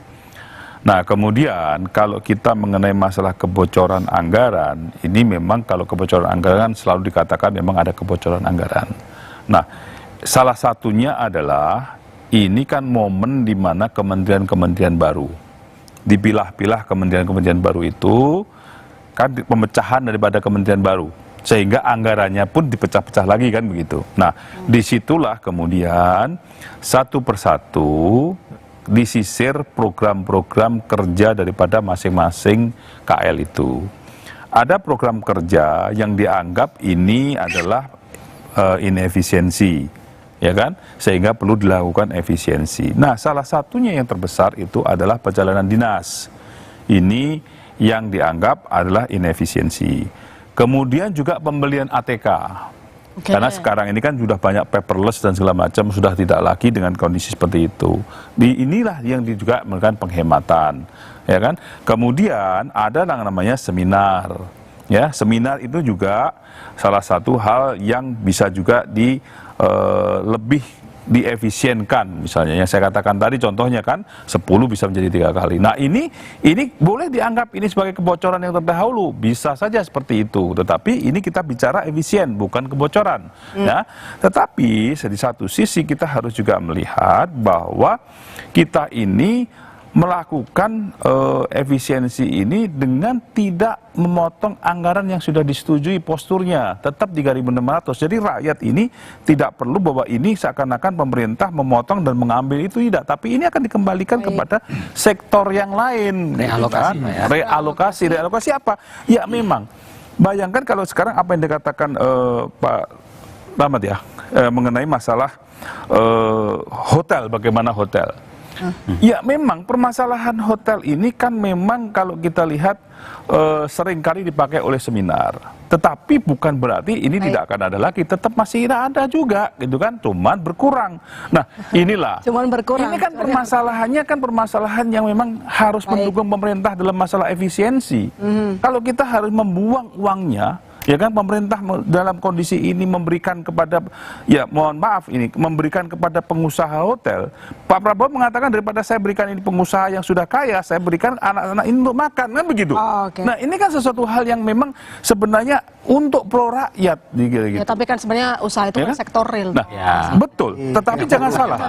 Nah, kemudian kalau kita mengenai masalah kebocoran anggaran, ini memang kalau kebocoran anggaran selalu dikatakan memang ada kebocoran anggaran. Nah, salah satunya adalah ini kan momen di mana kementerian-kementerian baru, dipilah-pilah kementerian-kementerian baru itu, kan pemecahan daripada kementerian baru, sehingga anggarannya pun dipecah-pecah lagi kan begitu. Nah, disitulah kemudian satu persatu disisir program-program kerja daripada masing-masing KL itu. Ada program kerja yang dianggap ini adalah inefisiensi, ya kan? Sehingga perlu dilakukan efisiensi. Nah, salah satunya yang terbesar itu adalah perjalanan dinas. Ini yang dianggap adalah inefisiensi. Kemudian juga pembelian ATK. Karena sekarang ini kan sudah banyak paperless dan segala macam, sudah tidak lagi dengan kondisi seperti itu. Inilah yang juga melakukan penghematan, ya kan? Kemudian ada yang namanya seminar, ya. Seminar itu juga salah satu hal yang bisa juga lebih diefisienkan, misalnya yang saya katakan tadi contohnya kan 10 bisa menjadi 3 kali. Nah, ini boleh dianggap ini sebagai kebocoran yang terdahulu, bisa saja seperti itu, tetapi ini kita bicara efisien bukan kebocoran, ya. Tetapi di satu sisi kita harus juga melihat bahwa kita ini melakukan efisiensi ini dengan tidak memotong anggaran yang sudah disetujui posturnya, tetap 3.600. Jadi rakyat ini tidak perlu bahwa ini seakan-akan pemerintah memotong dan mengambil itu, tidak. Tapi ini akan dikembalikan kepada sektor yang lain. Realokasi, ya. Realokasi apa? Ya memang, bayangkan kalau sekarang apa yang dikatakan Pak Rahmat ya, mengenai masalah hotel, bagaimana hotel. Ya memang permasalahan hotel ini kan memang kalau kita lihat seringkali dipakai oleh seminar. Tetapi bukan berarti ini tidak akan ada lagi, tetap masih ada juga gitu kan, cuman berkurang. Nah, inilah. Cuman berkurang. Ini kan permasalahannya kan permasalahan yang memang harus mendukung pemerintah dalam masalah efisiensi. Kalau kita harus membuang uangnya, ya kan, pemerintah dalam kondisi ini memberikan kepada, ya mohon maaf ini, memberikan kepada pengusaha hotel. Pak Prabowo mengatakan daripada saya berikan ini pengusaha yang sudah kaya, saya berikan anak-anak ini untuk makan, kan begitu. Nah, ini kan sesuatu hal yang memang sebenarnya untuk pro rakyat. Gitu. Ya, tapi kan sebenarnya usaha itu kan sektor real. Nah, betul. Tetapi jangan salah.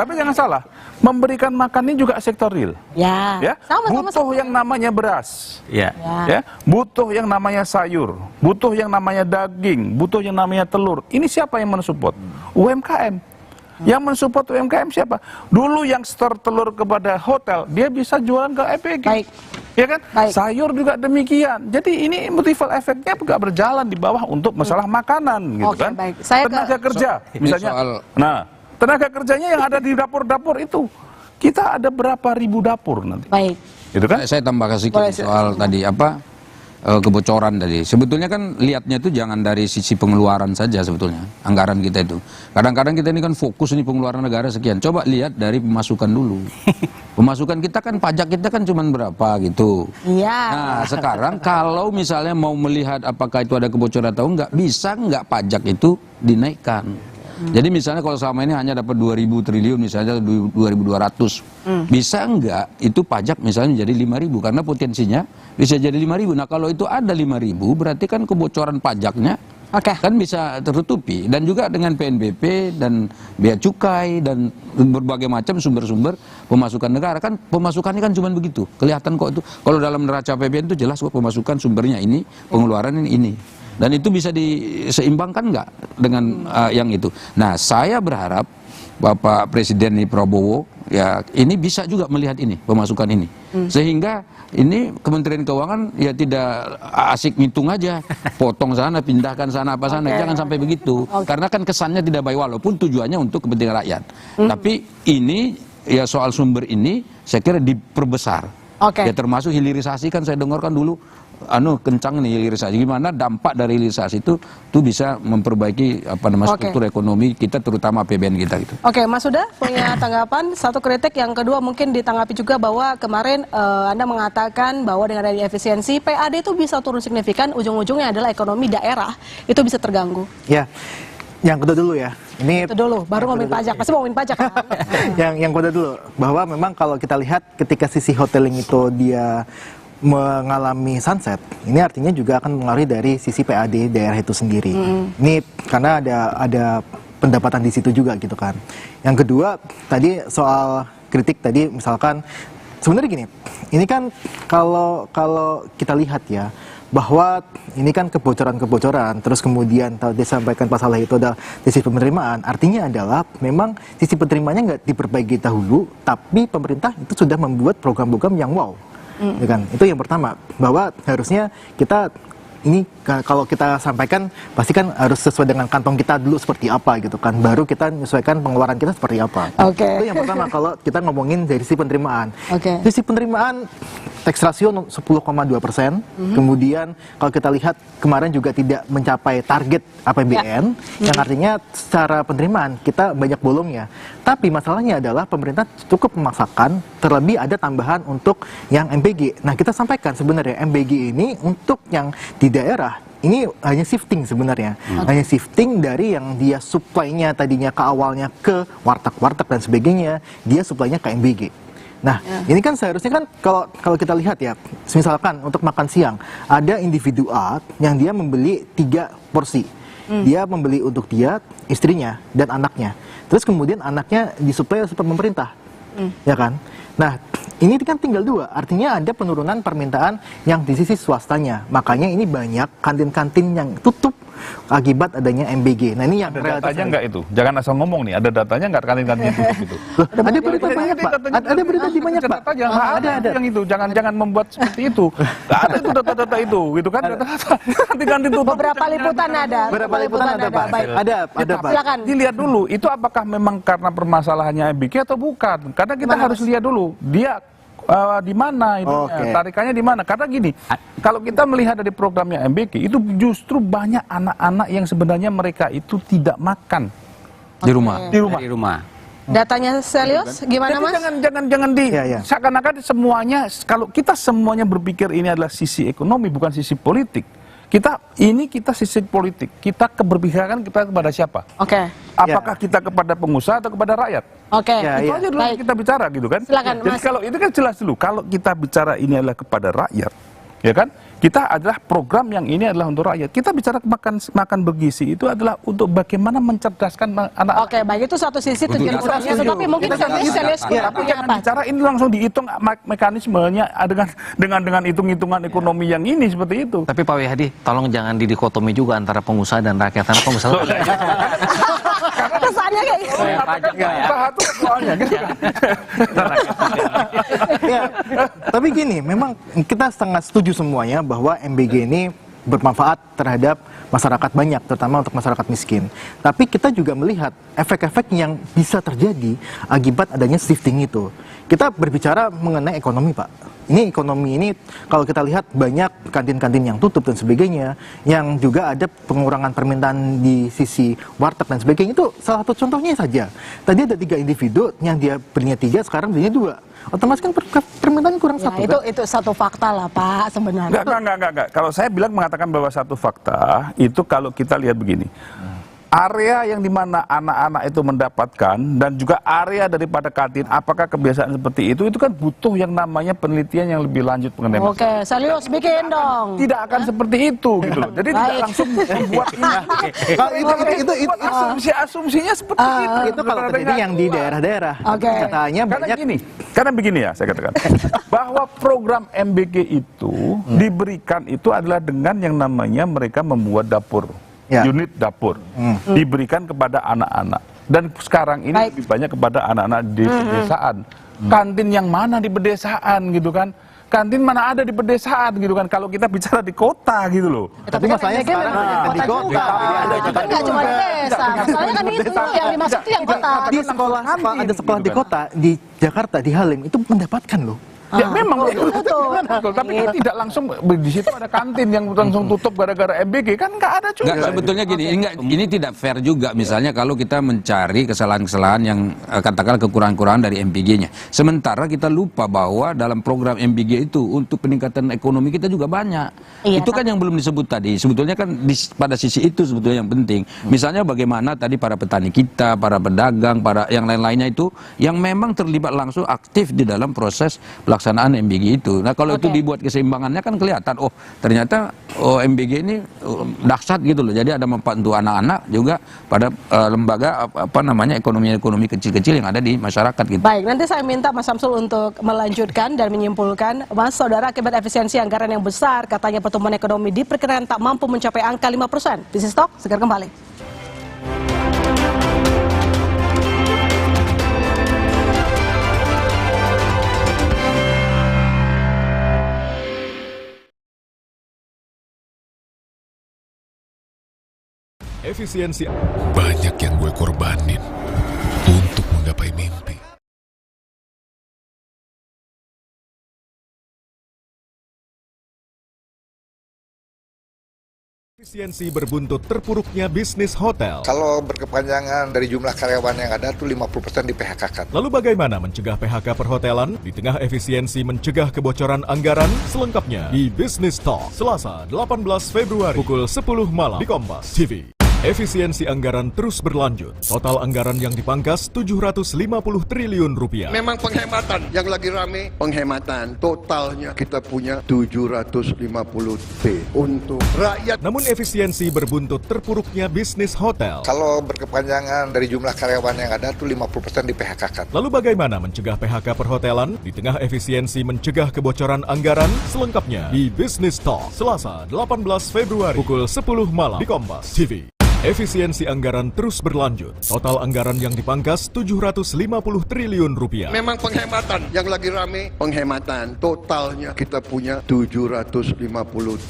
Tapi jangan salah. Memberikan makan ini juga sektor real. Ya. Butuh yang namanya beras. Ya. Butuh yang namanya sayur. Butuh yang namanya daging. Butuh yang namanya telur. Ini siapa yang mensupport? UMKM. Yang mensupport UMKM siapa? Dulu yang store telur kepada hotel, dia bisa jualan ke EPG. Baik. Ya kan? Sayur juga demikian. Jadi ini multiple efeknya juga berjalan di bawah untuk masalah makanan, gitu kan? Baik. Tenaga kerja, misalnya. Nah, tenaga kerjanya yang ada di dapur-dapur itu, kita ada berapa ribu dapur nanti? Baik. Gitu kan? Saya tambah kasih soal tadi kebocoran tadi. Sebetulnya kan lihatnya itu jangan dari sisi pengeluaran saja sebetulnya, anggaran kita itu. Kadang-kadang kita ini kan fokus ini pengeluaran negara sekian. Coba lihat dari pemasukan dulu. Pemasukan kita kan, pajak kita kan cuma berapa gitu. Iya. Nah, sekarang kalau misalnya mau melihat apakah itu ada kebocoran atau enggak, bisa enggak pajak itu dinaikkan? Jadi misalnya kalau selama ini hanya dapat 2.000 triliun misalnya 2.200, bisa enggak itu pajak misalnya menjadi 5.000 karena potensinya bisa jadi 5.000. Nah kalau itu ada 5.000 berarti kan kebocoran pajaknya Kan bisa tertutupi. Dan juga dengan PNBP dan bea cukai dan berbagai macam sumber-sumber pemasukan negara. Kan pemasukannya kan cuma begitu. Kelihatan kok itu. Kalau dalam neraca APBN itu jelas kok pemasukan sumbernya ini, pengeluaran ini. Dan itu bisa diseimbangkan nggak dengan yang itu. Nah, saya berharap Bapak Presiden Prabowo ya ini bisa juga melihat ini, pemasukan ini. Sehingga ini Kementerian Keuangan ya tidak asik ngitung aja, potong sana, pindahkan sana, apa sana, jangan sampai begitu. Karena kan kesannya tidak baik, walaupun tujuannya untuk kepentingan rakyat. Tapi ini ya soal sumber ini saya kira diperbesar. Ya termasuk hilirisasi kan saya dengarkan dulu kencang nih hilirisasi. Gimana dampak dari hilirisasi itu bisa memperbaiki struktur ekonomi kita, terutama APBN kita gitu. Oke, Mas Huda punya tanggapan, satu kritik, yang kedua mungkin ditanggapi juga bahwa kemarin Anda mengatakan bahwa dengan adanya efisiensi PAD itu bisa turun signifikan, ujung-ujungnya adalah ekonomi daerah itu bisa terganggu. Ya. Yang kedua dulu ya. Ini itu dulu, baru ngomongin pajak. Pasti mau ngomongin pajak kan? yang kedua dulu, bahwa memang kalau kita lihat ketika sisi hoteling itu dia mengalami sunset, ini artinya juga akan mengaruhi dari sisi PAD daerah itu sendiri. Ini karena ada pendapatan di situ juga gitu kan. Yang kedua tadi soal kritik tadi, misalkan sebenarnya gini, ini kan kalau kita lihat ya, bahwa ini kan kebocoran, terus kemudian disampaikan pasalnya itu adalah sisi penerimaan, artinya adalah memang sisi penerimaannya nggak diperbaiki dahulu, tapi pemerintah itu sudah membuat program-program yang wow. Ya kan? Itu yang pertama, bahwa harusnya kita ini kalau kita sampaikan pasti kan harus sesuai dengan kantong kita dulu seperti apa gitu kan, baru kita menyesuaikan pengeluaran kita seperti apa. Itu yang pertama kalau kita ngomongin dari sisi penerimaan. Sisi penerimaan tax ratio 10,2%. Kemudian kalau kita lihat kemarin juga tidak mencapai target APBN, yang artinya secara penerimaan kita banyak bolongnya. Tapi masalahnya adalah pemerintah cukup memaksakan, terlebih ada tambahan untuk yang MBG. Nah, kita sampaikan sebenarnya MBG ini untuk yang di daerah ini hanya shifting sebenarnya, hanya shifting dari yang dia supply-nya tadinya ke awalnya ke warteg-warteg dan sebagainya, dia supply-nya ke MBG. Nah, ini kan seharusnya kan kalau kita lihat ya, misalkan untuk makan siang ada individu A yang dia membeli 3 porsi, dia membeli untuk dia, istrinya dan anaknya. Terus kemudian anaknya disuplai oleh pemerintah, ya kan? Nah, ini kan tinggal 2, artinya ada penurunan permintaan yang di sisi swastanya. Makanya ini banyak kantin-kantin yang tutup akibat adanya MBG. Nah, ini yang ada datanya nggak itu? Jangan asal ngomong nih, ada datanya nggak kantin-kantin tutup itu? Ada berita banyak, Pak. Ada berita di banyak, Pak. Ada yang itu. Jangan membuat seperti itu. Nggak ada itu data-data itu, gitu kan? Data-data kantin-kantin tutup. Beberapa liputan ada. Beberapa liputan ada, Pak. Ada, Pak. Silakan. Dilihat dulu, itu apakah memang karena permasalahannya MBG atau bukan? Karena kita harus lihat dulu, dia di mana ini, tarikannya di mana? Karena gini, kalau kita melihat dari programnya MBG itu justru banyak anak-anak yang sebenarnya mereka itu tidak makan di rumah. Di rumah. Datanya Selius, gimana Mas? Jangan seakan-akan semuanya, kalau kita semuanya berpikir ini adalah sisi ekonomi bukan sisi politik. Kita sisi politik. Kita berpikiran kita kepada siapa? Apakah kita kepada pengusaha atau kepada rakyat? Itu aja dulu kita bicara gitu kan. Silakan, jadi kalau itu kan jelas dulu. Kalau kita bicara ini adalah kepada rakyat, ya kan? Kita adalah program yang ini adalah untuk rakyat. Kita bicara makan bergizi itu adalah untuk bagaimana mencerdaskan anak-anak. Baik, itu satu sisi tujuan utamanya. Tetapi mungkin Selius punya apa? Bicara ini langsung dihitung mekanismenya dengan hitung-hitungan ekonomi yang ini seperti itu. Tapi Pak Wihadi, tolong jangan didikotomi juga antara pengusaha dan rakyat. Karena pengusaha kesannya kayak gitu. Usaha itu soalnya gitu kan. Tapi gini, memang kita sangat setuju semuanya bahwa MBG ini bermanfaat terhadap masyarakat banyak, terutama untuk masyarakat miskin. Tapi kita juga melihat efek-efek yang bisa terjadi akibat adanya shifting itu. Kita berbicara mengenai ekonomi, Pak. Ini ekonomi ini kalau kita lihat banyak kantin-kantin yang tutup dan sebagainya, yang juga ada pengurangan permintaan di sisi warteg dan sebagainya. Itu salah satu contohnya saja. Tadi ada 3 individu yang dia belinya 3, sekarang belinya 2. Otomatis kan permintaan kurang 1. Itu satu fakta lah, Pak, sebenarnya. Enggak. Kalau saya mengatakan bahwa satu fakta, itu kalau kita lihat begini. area yang dimana anak-anak itu mendapatkan dan juga area daripada kantin, apakah kebiasaan seperti itu kan butuh yang namanya penelitian yang lebih lanjut mengenai masalah. Oke, Salius bikin dong. Tidak akan seperti itu gitu loh. Jadi tidak langsung membuat asumsinya seperti itu. Itu kalau terjadi yang di daerah-daerah. Oke. Katanya banyak karena begini ya saya katakan bahwa program MBG itu diberikan itu adalah dengan yang namanya mereka membuat dapur. Unit dapur diberikan kepada anak-anak dan sekarang ini lebih banyak kepada anak-anak di pedesaan. Kantin yang mana di pedesaan gitu kan? Kantin mana ada di pedesaan gitu kan? Kalau kita bicara di kota gitu loh. Tapi masalahnya sekarang di kota. Kan nggak cuma di desa. Masalahnya kan itu yang dimaksud itu yang kota. Di sekolah ada sekolah di kota di Jakarta di Halim itu mendapatkan loh. Ya memang betul. Tapi kan tidak langsung di situ ada kantin yang langsung tutup gara-gara MBG kan nggak ada juga. Nggak, sebetulnya gini, ini tidak fair juga misalnya kalau kita mencari kesalahan-kesalahan yang katakanlah kekurangan-kekurangan dari MBG-nya. Sementara kita lupa bahwa dalam program MBG itu untuk peningkatan ekonomi kita juga banyak. Itu kan yang belum disebut tadi. Sebetulnya kan pada sisi itu sebetulnya yang penting. Misalnya bagaimana tadi para petani kita, para pedagang, para yang lain-lainnya itu yang memang terlibat langsung aktif di dalam proses pelaksanaan MBG itu. Nah kalau itu dibuat keseimbangannya kan kelihatan, oh ternyata MBG ini dahsyat gitu loh. Jadi ada manfaat untuk anak-anak juga pada lembaga ekonomi kecil-kecil yang ada di masyarakat gitu. Baik, nanti saya minta Mas Samsul untuk melanjutkan dan menyimpulkan. Mas, saudara, akibat efisiensi anggaran yang besar, katanya pertumbuhan ekonomi diperkirakan tak mampu mencapai angka 5%. Business Talk segera kembali. Efisiensi. Banyak yang gue korbanin untuk menggapai mimpi. Efisiensi berbuntut terpuruknya bisnis hotel. Kalau berkepanjangan dari jumlah karyawan yang ada tuh 50% di PHK-kan. Lalu bagaimana mencegah PHK perhotelan di tengah efisiensi mencegah kebocoran anggaran? Selengkapnya di Business Talk Selasa 18 Februari pukul 10 malam di Kompas TV. Efisiensi anggaran terus berlanjut. Total anggaran yang dipangkas 750 triliun rupiah. Memang penghematan yang lagi rame, penghematan totalnya kita punya 750 T untuk rakyat. Namun efisiensi berbuntut terpuruknya bisnis hotel. Kalau berkepanjangan dari jumlah karyawan yang ada tuh 50% di PHK-kan. Lalu bagaimana mencegah PHK perhotelan di tengah efisiensi mencegah kebocoran anggaran? Selengkapnya di Business Talk Selasa 18 Februari pukul 10 malam di Kompas TV. Efisiensi anggaran terus berlanjut. Total anggaran yang dipangkas 750 triliun rupiah. Memang penghematan yang lagi rame, penghematan totalnya kita punya 750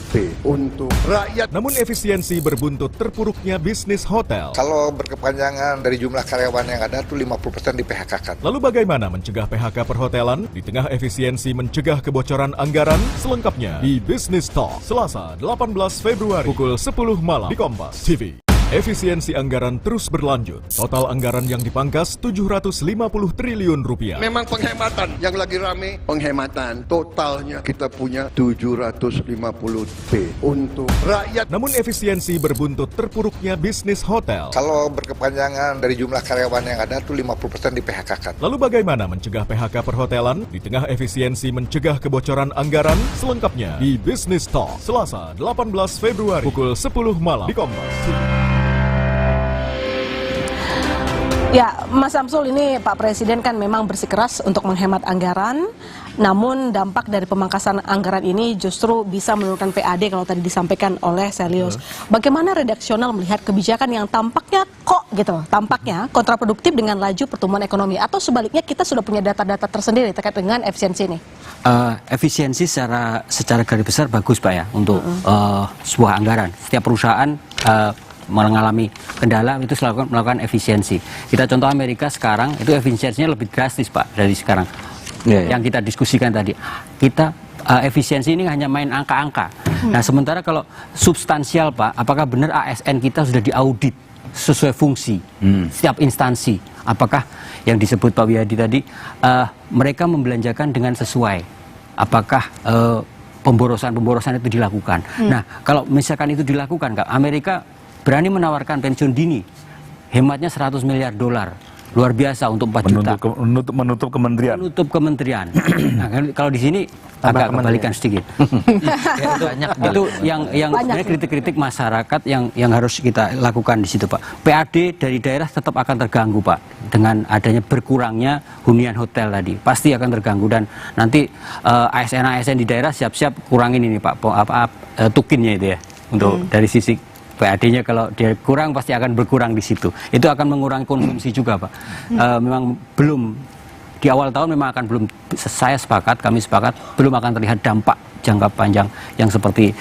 T untuk rakyat. Namun efisiensi berbuntut terpuruknya bisnis hotel. Kalau berkepanjangan dari jumlah karyawan yang ada tuh 50% di PHK-kan. Lalu bagaimana mencegah PHK perhotelan di tengah efisiensi mencegah kebocoran anggaran? Selengkapnya di Business Talk Selasa 18 Februari pukul 10 malam di Kompas TV. Efisiensi anggaran terus berlanjut. Total anggaran yang dipangkas 750 triliun rupiah. Memang penghematan yang lagi rame, penghematan totalnya kita punya 750 T untuk rakyat. Namun efisiensi berbuntut terpuruknya bisnis hotel. Kalau berkepanjangan dari jumlah karyawan yang ada tuh 50% di PHK-kan. Lalu bagaimana mencegah PHK perhotelan di tengah efisiensi mencegah kebocoran anggaran? Selengkapnya di Business Talk Selasa 18 Februari pukul 10 malam di Kompas. Ya, Mas Samsul, ini Pak Presiden kan memang bersikeras untuk menghemat anggaran, namun dampak dari pemangkasan anggaran ini justru bisa menurunkan PAD kalau tadi disampaikan oleh Selius. Bagaimana redaksional melihat kebijakan yang tampaknya tampaknya kontraproduktif dengan laju pertumbuhan ekonomi, atau sebaliknya kita sudah punya data-data tersendiri terkait dengan efisiensi ini? Efisiensi secara garis besar bagus Pak ya untuk sebuah anggaran. Setiap perusahaan mengalami kendala itu selalu melakukan efisiensi. Kita contoh Amerika sekarang itu efisiensinya lebih drastis Pak dari sekarang. Yang kita diskusikan tadi. Kita efisiensi ini hanya main angka-angka. Nah sementara kalau substansial Pak, apakah benar ASN kita sudah diaudit sesuai fungsi setiap instansi? Apakah yang disebut Pak Wiyadi tadi mereka membelanjakan dengan sesuai? Apakah pemborosan itu dilakukan? Nah kalau misalkan itu dilakukan, Amerika berani menawarkan pensiun dini, hematnya 100 miliar dolar. Luar biasa untuk 4 juta. Menutup kementerian. Menutup kementerian. Nah, kalau di sini agak kebalikan sedikit. Itu yang sebenarnya kritik-kritik masyarakat yang harus kita lakukan di situ, Pak. PAD dari daerah tetap akan terganggu, Pak, dengan adanya berkurangnya hunian hotel tadi. Pasti akan terganggu, dan nanti ASN di daerah siap-siap kurangin ini, Pak, tukinnya itu ya, untuk dari sisi PAD-nya kalau dia kurang pasti akan berkurang di situ. Itu akan mengurangi konsumsi juga, Pak. Memang belum di awal tahun memang akan belum, saya sepakat, kami sepakat belum akan terlihat dampak jangka panjang yang seperti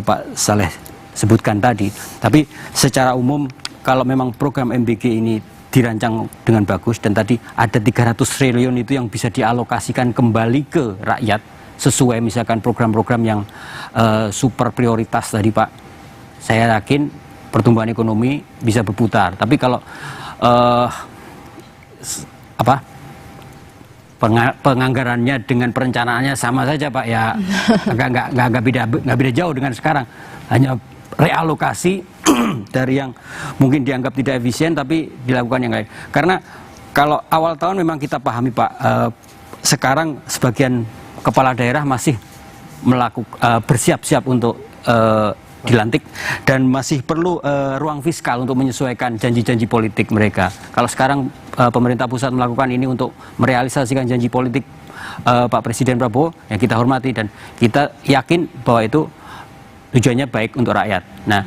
Pak Saleh sebutkan tadi. Tapi secara umum kalau memang program MBG ini dirancang dengan bagus dan tadi ada 300 triliun itu yang bisa dialokasikan kembali ke rakyat sesuai misalkan program-program yang super prioritas tadi, Pak. Saya yakin pertumbuhan ekonomi bisa berputar. Tapi kalau penganggarannya dengan perencanaannya sama saja, Pak, ya nggak beda jauh dengan sekarang. Hanya realokasi dari yang mungkin dianggap tidak efisien tapi dilakukan yang lain. Karena kalau awal tahun memang kita pahami, Pak, sekarang sebagian kepala daerah masih bersiap-siap untuk dilantik dan masih perlu ruang fiskal untuk menyesuaikan janji-janji politik mereka. Kalau sekarang pemerintah pusat melakukan ini untuk merealisasikan janji politik Pak Presiden Prabowo, yang kita hormati dan kita yakin bahwa itu tujuannya baik untuk rakyat. Nah,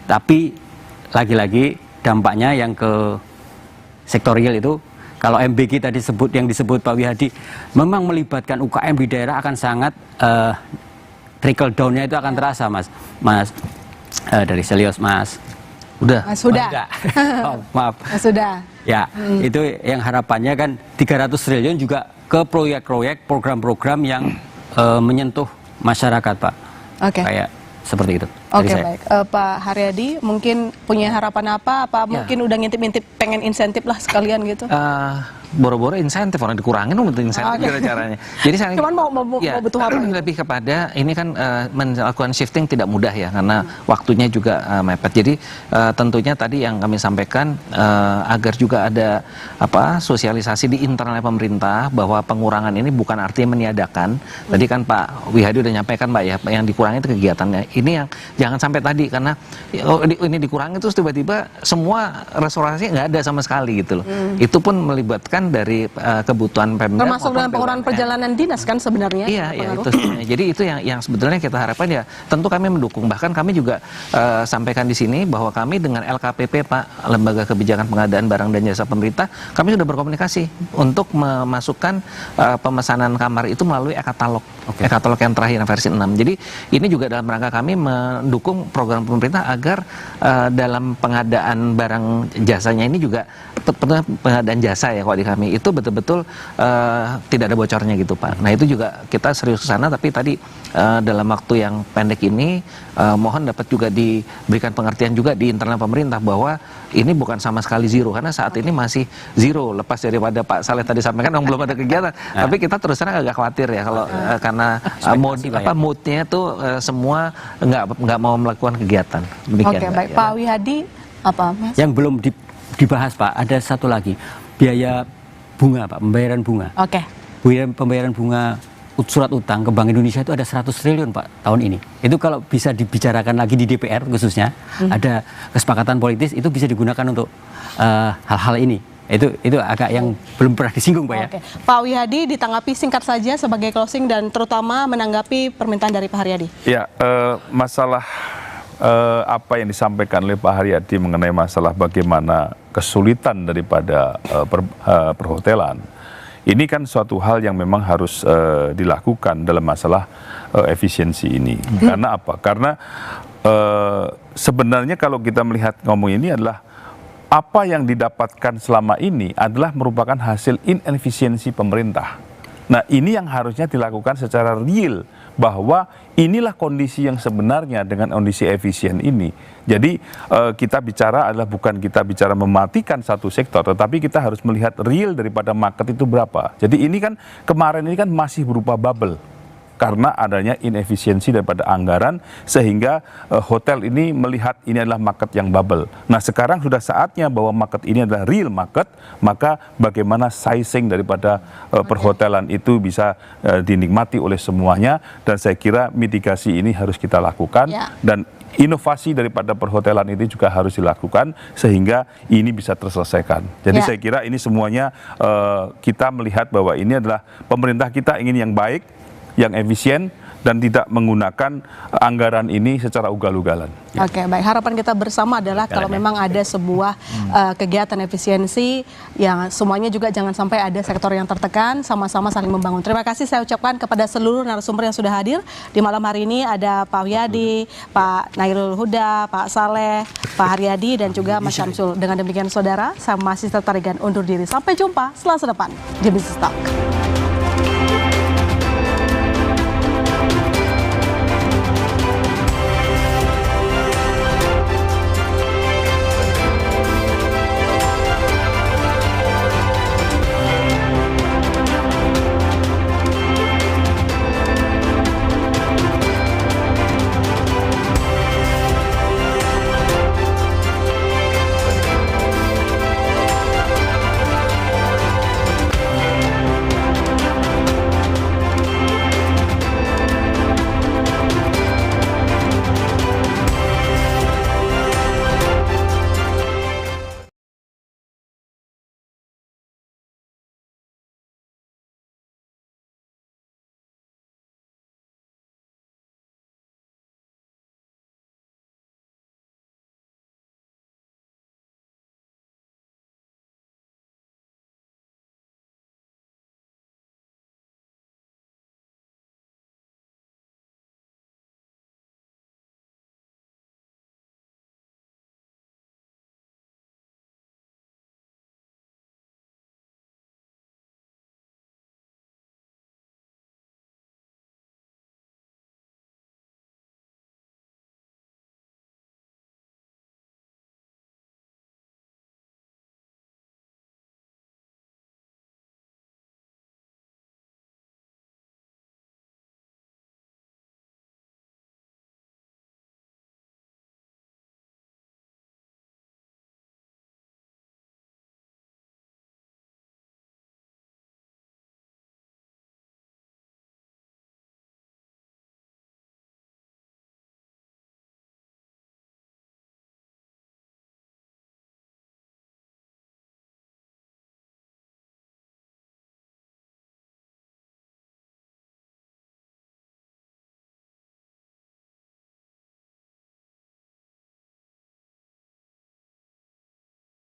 tapi lagi-lagi dampaknya yang ke sektor real itu, kalau MBG tadi yang disebut Pak Wihadi, memang melibatkan UKM di daerah akan sangat trickle down-nya itu akan terasa, Mas dari Selios, Mas. Udah. Mas sudah. Oh, maaf. Mas sudah. Ya, itu yang harapannya kan 300 triliun juga ke proyek-proyek, program-program yang menyentuh masyarakat, Pak. Oke. Kayak seperti itu. Oke, baik. Pak Haryadi mungkin punya harapan apa? Mungkin udah ngintip-ngintip pengen insentif lah sekalian gitu? Boro-boro insentif, orang dikurangin untuk insentif gimana caranya. Jadi saya cuman mau butuh apa? Lebih kepada ini kan melakukan shifting tidak mudah ya, karena waktunya juga mepet. Jadi tentunya tadi yang kami sampaikan agar juga ada sosialisasi di internal pemerintah bahwa pengurangan ini bukan artinya meniadakan. Tadi kan Pak Wihadi udah nyampaikan, Mbak, ya, yang dikurangi itu kegiatannya. Ini yang jangan sampai tadi karena ini dikurangi terus tiba-tiba semua restorasi nggak ada sama sekali gitu loh. Itu pun melibatkan dari kebutuhan Pemda, termasuk dalam pengurangan perjalanan dinas kan sebenarnya. Iya, itu. Jadi itu yang sebetulnya kita harapkan, ya tentu kami mendukung. Bahkan kami juga sampaikan di sini bahwa kami dengan LKPP, Pak, Lembaga Kebijakan Pengadaan Barang dan Jasa Pemerintah, kami sudah berkomunikasi untuk memasukkan pemesanan kamar itu melalui e-katalog. E-katalog yang terakhir versi 6. Jadi ini juga dalam rangka kami mendukung program pemerintah agar dalam pengadaan barang jasanya ini juga pengadaan jasa ya kalau di kami itu betul-betul tidak ada bocornya gitu, Pak. Nah itu juga kita serius ke sana, tapi tadi dalam waktu yang pendek ini mohon dapat juga diberikan pengertian juga di internal pemerintah bahwa ini bukan sama sekali zero, karena saat ini masih zero lepas daripada Pak Saleh tadi sampaikan belum ada kegiatan. Tapi kita terus terang agak khawatir ya kalau karena moodnya tuh semua nggak mau melakukan kegiatan. Demikian. Oke, baik. Pak Wihadi apa, Mas? Yang belum dibahas, Pak, ada satu lagi, biaya bunga, Pak, pembayaran bunga. Oke. Pembayaran bunga surat utang ke Bank Indonesia itu ada 100 triliun, Pak, tahun ini. Itu kalau bisa dibicarakan lagi di DPR khususnya, ada kesepakatan politis, itu bisa digunakan untuk hal-hal ini. Itu agak yang belum pernah disinggung, Pak, ya. Oke. Pak Wihadi, ditanggapi singkat saja sebagai closing dan terutama menanggapi permintaan dari Pak Haryadi. Ya, masalah apa yang disampaikan oleh Pak Haryadi mengenai masalah bagaimana kesulitan daripada perhotelan, ini kan suatu hal yang memang harus dilakukan dalam masalah efisiensi ini. Karena apa? Karena sebenarnya kalau kita melihat ngomong ini adalah apa yang didapatkan selama ini adalah merupakan hasil inefisiensi pemerintah. Nah, ini yang harusnya dilakukan secara real, bahwa inilah kondisi yang sebenarnya dengan kondisi efisien ini. Jadi kita bicara adalah bukan kita bicara mematikan satu sektor, tetapi kita harus melihat real daripada market itu berapa. Jadi ini kan kemarin ini kan masih berupa bubble. karena adanya inefisiensi daripada anggaran sehingga hotel ini melihat ini adalah market yang bubble. Nah, sekarang sudah saatnya bahwa market ini adalah real market, maka bagaimana sizing daripada perhotelan itu bisa dinikmati oleh semuanya, dan saya kira mitigasi ini harus kita lakukan dan inovasi daripada perhotelan ini juga harus dilakukan sehingga ini bisa terselesaikan. Jadi saya kira ini semuanya kita melihat bahwa ini adalah pemerintah kita ingin yang baik, yang efisien, dan tidak menggunakan anggaran ini secara ugal-ugalan. Oke, baik. Harapan kita bersama adalah kalau memang ada sebuah kegiatan efisiensi yang semuanya juga jangan sampai ada sektor yang tertekan, sama-sama saling membangun. Terima kasih saya ucapkan kepada seluruh narasumber yang sudah hadir di malam hari ini. Ada Pak Wiyadi, Pak Nailul Huda, Pak Saleh, Pak Haryadi, dan juga Mas Syamsul. Dengan demikian saudara, saya masih Tarigan undur diri. Sampai jumpa Selasa depan di Business Talk.